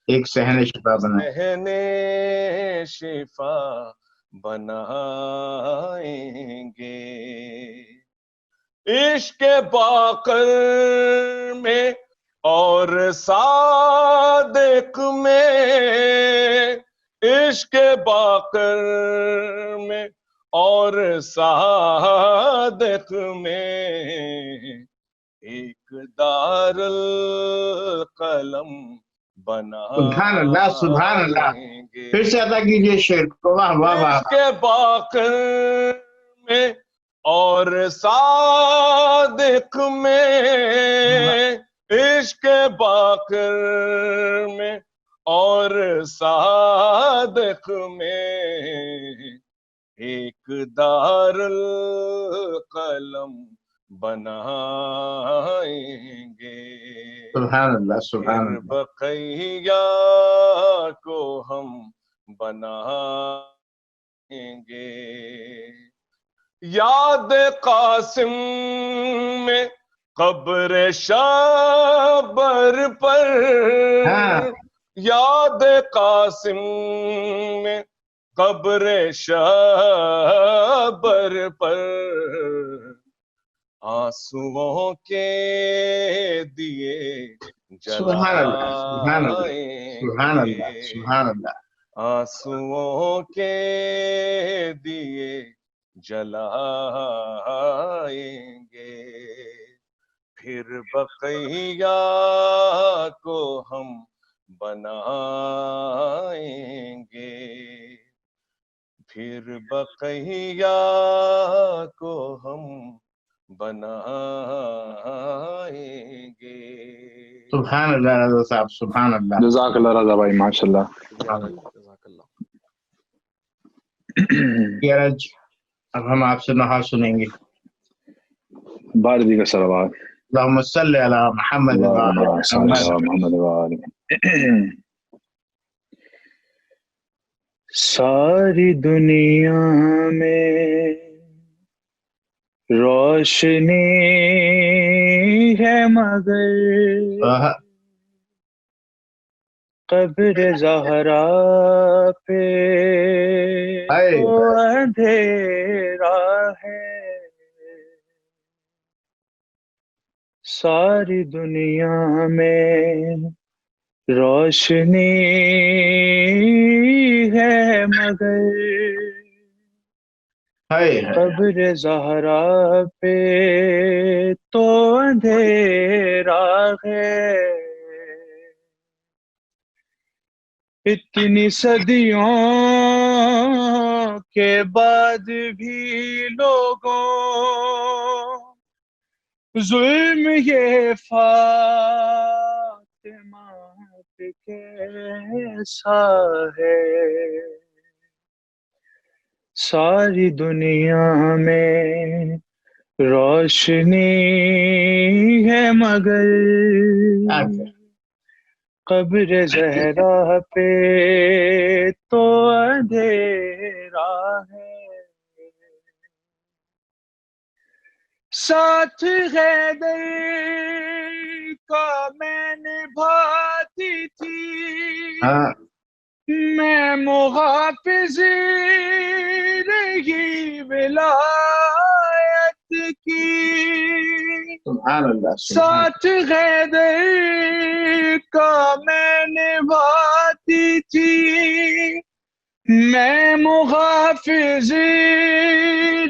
Speaker 3: ایک صحن شفا بنا۔
Speaker 5: صحن شفا بنائیں گے، عشق باقر میں اور صادق میں، عشق باقر میں اور صادق میں، ایک دار القلم
Speaker 3: سبحان اللہ سبحان اللہ۔
Speaker 5: بنائیں گے،
Speaker 3: پھر سے ادا کیجئے شعر کو، واہ واہ واہ۔
Speaker 5: عشق باقر میں اور صادق میں، عشق باقر میں اور صادق میں، ایک دار القلم بنائیں گے،
Speaker 3: سبحان اللہ سبحان
Speaker 5: پھر
Speaker 3: اللہ۔
Speaker 5: بقیہ کو ہم بنائیں گے، یاد قاسم میں قبر شابر پر،
Speaker 3: ہاں
Speaker 5: یاد قاسم میں قبر شابر پر، آنسوؤں کے دیے
Speaker 3: سبحان اللہ سبحان اللہ
Speaker 5: جلائیں
Speaker 3: سبحان اللہ
Speaker 5: گے،
Speaker 3: سبحان اللہ۔
Speaker 5: آنسوؤں کے دیے جلائیں گے، پھر بقیہ کو ہم بنائیں گے، پھر بقیہ کو ہم بنائیں گے۔
Speaker 3: سبحان اللہ رضا صاحب سبحان اللہ۔
Speaker 6: جزاک اللہ رضا بھائی، ماشاء اللہ۔
Speaker 5: جزاک اللہ۔
Speaker 3: یارج اب ہم آپ سے نہا سنیں گے۔
Speaker 6: بار دیگر صلوات،
Speaker 3: اللہم صلی علی محمد و آل
Speaker 6: اللہم صل
Speaker 3: محمد۔
Speaker 6: علی محمد و آل محمد۔ ساری دنیا میں روشنی ہے مگر قبر زہرا پہ تو اندھیرا ہے، ساری دنیا میں روشنی ہے مگر قبر زہرا پہ تو اندھیرا ہے. اتنی صدیوں کے بعد بھی لوگوں ظلم یہ فاطمہ پہ کیسا ہے. ساری دنیا میں روشنی ہے مگر قبر زہرا پہ تو اندھیرا ہے. ساتھ حیدر کا میں نبھاتی تھی میں محافظ رہی ولایت کی.
Speaker 3: سبحان اللہ.
Speaker 6: ساتھ حیدر کا میں نبھاتی تھی میں محافظ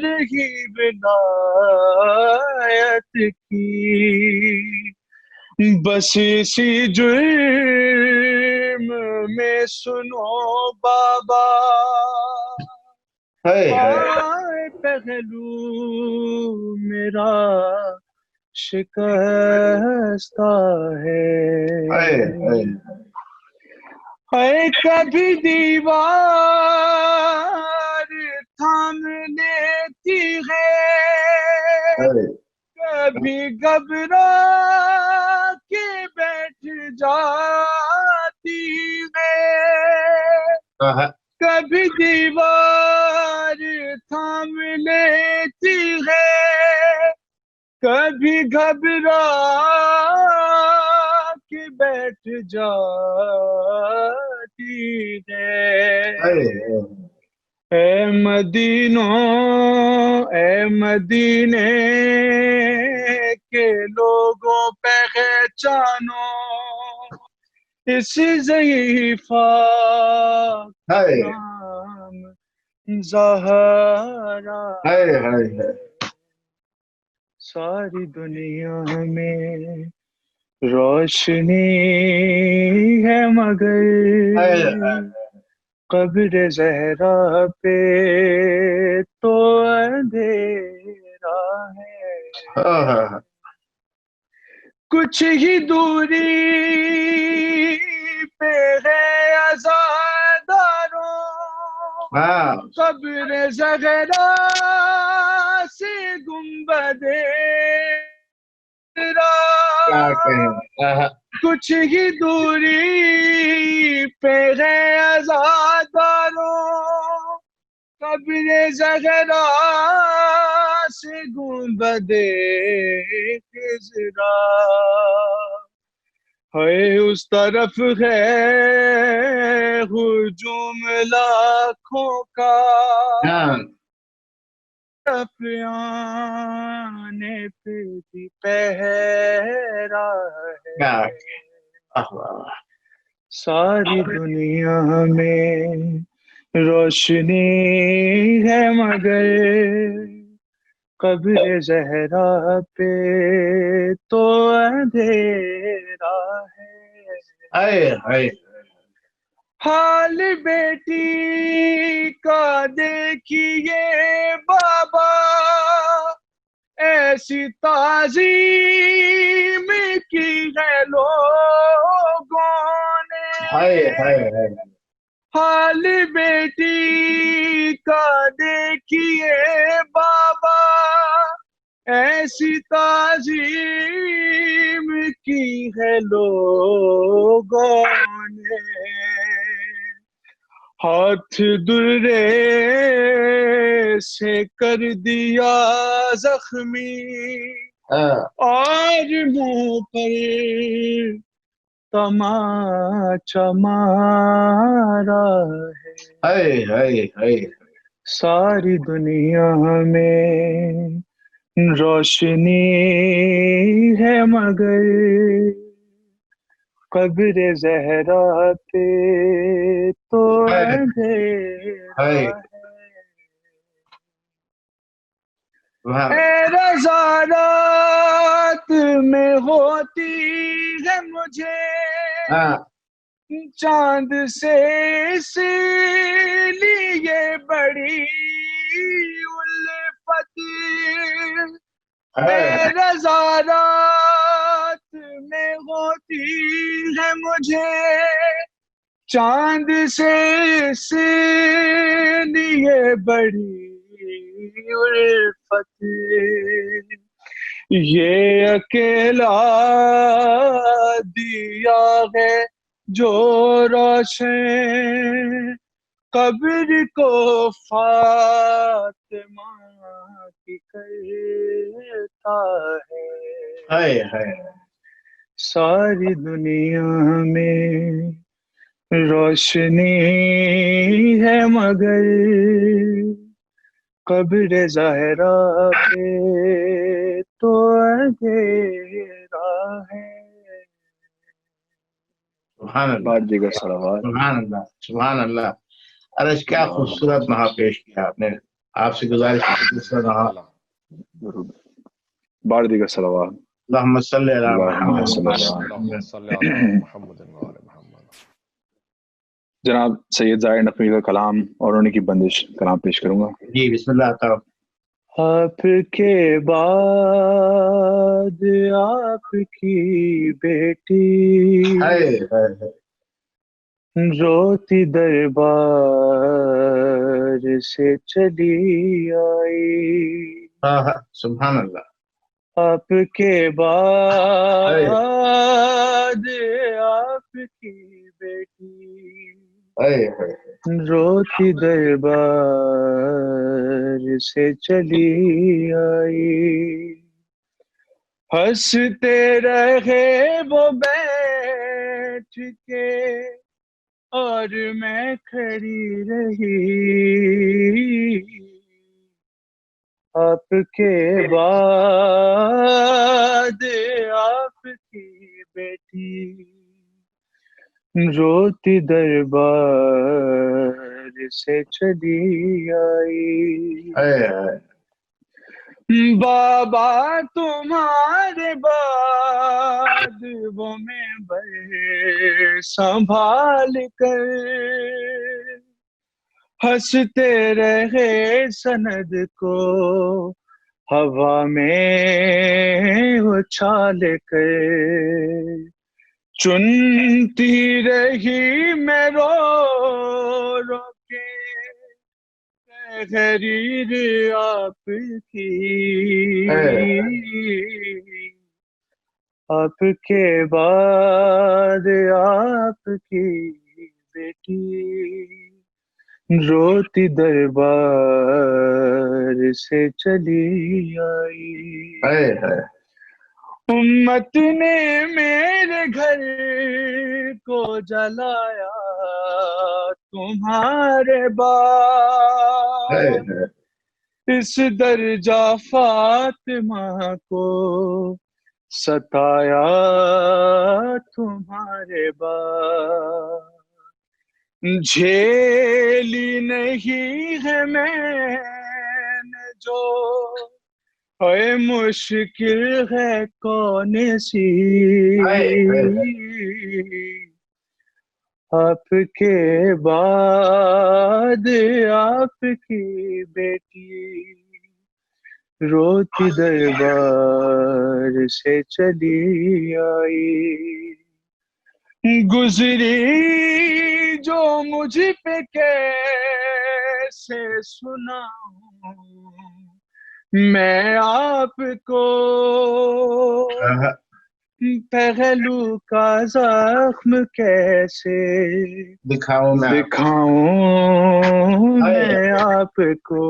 Speaker 6: رہی ولایت کی. بس اسی جرم میں سنو بابا آئے پہلو میرا شکستہ ہے. کبھی دیوار تھام لیتی ہے کبھی گھبرا کے بیٹھ جاتی ہے. کبھی دیوار تھام لیتی ہے کبھی گھبرا کے بیٹھ جاتی ہے. اے مدینے کے لوگوں پہچانو اس ضعیفہ نام زہرا. ساری دنیا میں روشنی ہے مگر قبر زہرا پہ تو اندھیرا ہے. کچھ ہی دوری پہ ہے عزاداروں قبر زہرا سے گنبد کچھ ہی دوری پہ ہے عزاداروں قبر زہرا سے گنبد خضرا. ہے اس طرف ہے ہجوم لاکھوں کا آنے پہ بھی پہرا ہے. ساری دنیا میں روشنی ہے مگر قبر زہرا پہ تو اندھیرا ہے. حال بیٹی کا دیکھیے بابا ایسی تعظیم کی ہے لوگوں نے. حال بیٹی کا دیکھیے بابا ایسی تعظیم کی ہے لوگوں نے. ہاتھ درے سے کر دیا زخمی آج منہ پر تماچا مارا ہے. ساری دنیا میں روشنی ہے مگر قبر زہرا پہ تو اندھیرا
Speaker 3: ہے
Speaker 6: ہے.
Speaker 3: سبحان
Speaker 6: اے رضا رات میں ہوتی ہے مجھے
Speaker 3: ہاں
Speaker 6: چاند سے اس لیے بڑی الفت. اے رضا رات میں ہوتی ہے مجھے چاند سے اس لیے بڑی الفت. یہ اکیلا دیا ہے جو روشن قبر کو فاطمہ کی کرتا ہے. ساری دنیا میں روشنی ہے مگر قبر زہرا پہ تو اندھیرا ہے.
Speaker 3: سبحان اللہ
Speaker 6: بار دیگر صلوات.
Speaker 3: سبحان اللہ سبحان اللہ. ارے کیا خوبصورت نہا پیش کیا آپ نے. آپ سے گزارش ہے کہ دوسرا نہا
Speaker 6: بار دیگر صلوات.
Speaker 3: اللہم صلی علی
Speaker 6: اللہم
Speaker 3: محمد
Speaker 6: صلی علی
Speaker 5: اللهم صل على محمد وعلى محمد.
Speaker 6: جناب سید زاہد نقوی کا کلام اور انہیں کی بندش کلام پیش کروں گا.
Speaker 3: جی بسم اللہ تعالی.
Speaker 6: آپ کے بعد آپ کی بیٹی روتی دربار سے چلی آئی.
Speaker 3: سبحان اللہ.
Speaker 6: آپ کے بعد آپ کی بیٹی روتی دربار سے چلی آئی. ہنستے رہے وہ بیٹھ کے اور میں کھڑی رہی. آپ کے بعد آپ کی بیٹی روتی دربار سے چلی آئی. بابا تمہارے بعد وہ ممبر سنبھال کر ہنستے رہے سند کو ہوا میں اچھال کر. چنتی رہی میں رو رو کے تحریر آپ کی. آپ کے بعد آپ کی بیٹی روتی دربار سے چلی آئی. امت نے میرے گھر کو جلایا تمہارے بعد. اس درجہ فاطمہ کو ستایا تمہارے بعد. جھیلی نہیں ہے میں نے جو اے مشکل ہے کون سی. آپ کے بعد آپ کی بیٹی روتی دربار سے چلی آئی. گزری جو مجھ پہ کیسے سناؤں میں آپ کو. پہلو کا زخم کیسے
Speaker 3: دکھاؤں
Speaker 6: میں آپ کو.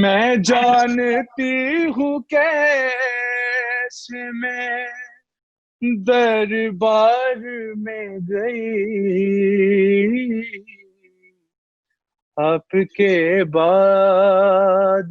Speaker 6: میں جانتی ہوں کیسے میں دربار میں گئی. آپ کے بعد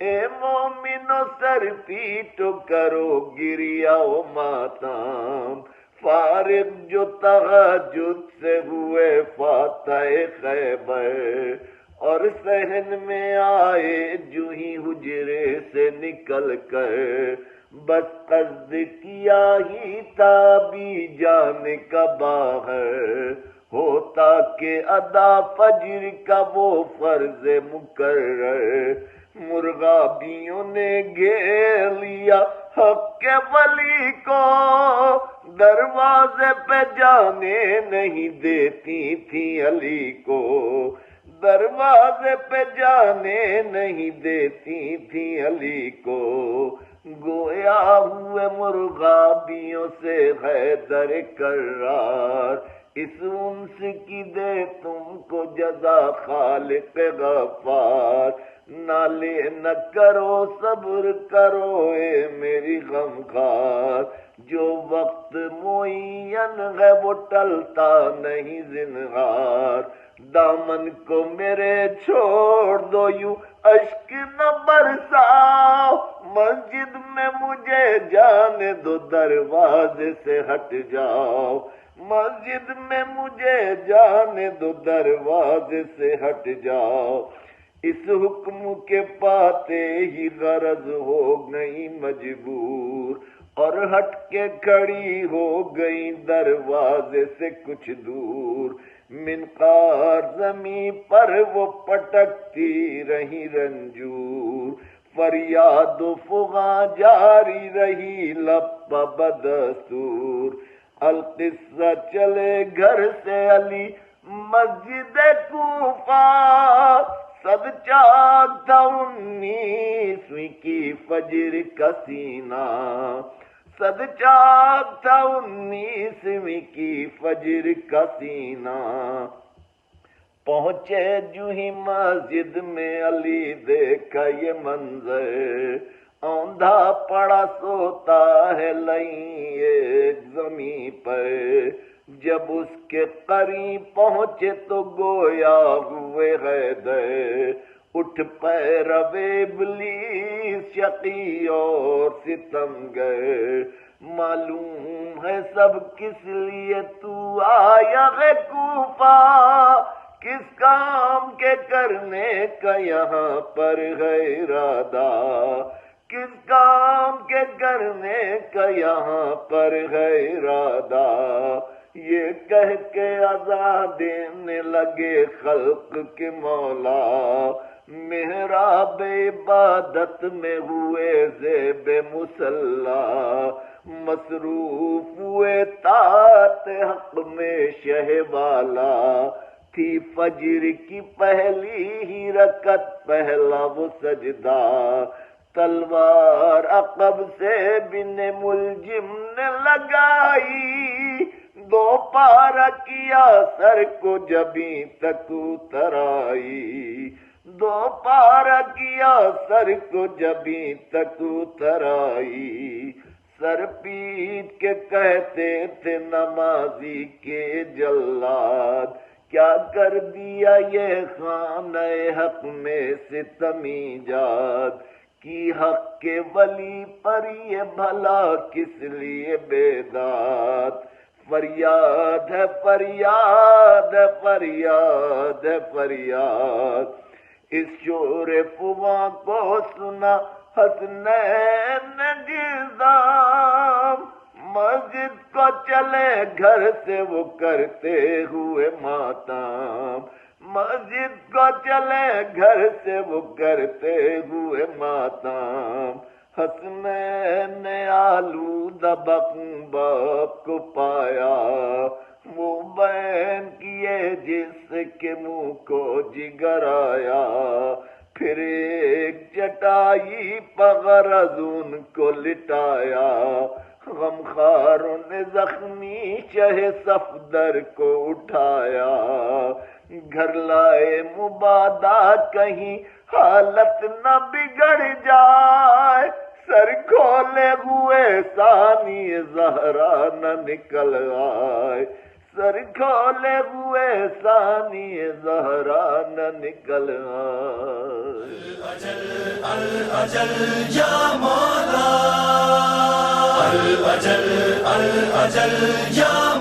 Speaker 1: اے مومنو سر پیٹو کرو گریا و ماتام، فارغ جو تہجد سے ہوئے فاتح خیبر، اور صحن میں آئے جو ہی حجرے سے نکل کر، بس قصد کیا ہی تھا بھی جان کا باہر، ہوتا کہ ادا فجر کا وہ فرض مقرر، مرغابیوں نے گھیر لیا حق کے ولی کو، دروازے پہ جانے نہیں دیتی تھی علی کو، دروازے پہ جانے نہیں دیتی تھی علی کو، گویا ہوئے مرغابیوں سے حیدر کرار، اس انس کی دے تم کو جزا خالق غفار، نالے نہ کرو صبر کرو اے میری غمخوار، جو وقت معین ہے وہ ٹلتا نہیں زنہار، دامن کو میرے چھوڑ دو یوں اشک نہ برساؤ، مسجد میں مجھے جانے دو دروازے سے ہٹ جاؤ، مسجد میں مجھے جانے دو دروازے سے ہٹ جاؤ، اس حکم کے پاتے ہی غرض ہو گئی مجبور، اور ہٹ کے کھڑی ہو گئی دروازے سے کچھ دور، منقار زمین پر وہ پٹکتی رہی رنجور، فریاد و فغاں جاری رہی لب بدستور، القصہ چلے گھر سے علی مسجد کوفہ، صد چاک تھا 19ویں کی فجر کا سینہ، صد چاک تھا 19ویں کی فجر کا سینہ، پہنچے جو ہی مسجد میں علی دیکھا یہ منظر، اوندھا پڑا سوتا ہے لئی ایک زمین پر، جب اس کے قریب پہنچے تو گویا ہوئے حیدر، اٹھ پیرو ابلیس شقی اور ستمگر، معلوم ہے سب کس لیے تو آیا ہے کوفہ، کس کام کے کرنے کا یہاں پر ہے ارادہ، کس کام کے کرنے کا یہاں پر ہے ارادہ، یہ کہہ کے عزا دینے لگے خلق کے مولا، محراب عبادت میں ہوئے زیب مصلی، مصروف ہوئے طاعت حق میں شہ والا، تھی فجر کی پہلی ہی رکعت پہلا وہ سجدہ، تلوار عقب سے بن ملجم نے لگائی، دو پارا کیا سر کو جبیں تک اترائی، دو پارا کیا سر کو جبیں تک اترائی، سر پیٹ کے کہتے تھے نمازی کے جلاد، کیا کر دیا یہ خانہ حق میں ستمی جاد، کی حق کے ولی پر یہ بھلا کس لیے بیداد، فریاد ہے فریاد ہے فریاد ہے فریاد، اس شور فغاں کو سنا حسنین نے جزام، مسجد کو چلے گھر سے وہ کرتے ہوئے ماتم، مسجد کو چلے گھر سے وہ کرتے ہوئے ماتم، حسنین نے آلودہ باپ کو پایا، وہ بین کیے جس کے منہ کو جگر آیا، پھر ایک چٹائی پغرض ان کو لٹایا، غمخاروں نے زخمی شہ صفدر کو اٹھایا، گھر لائے مبادا کہیں حالت نہ بگڑ جائے، سر کھولے ہوئے ثانی زہرا نہ نکل آئے، سر کھولے ہوئے ثانی زہرا نہ نکل آئے
Speaker 2: الأجل یا مولا الأجل یا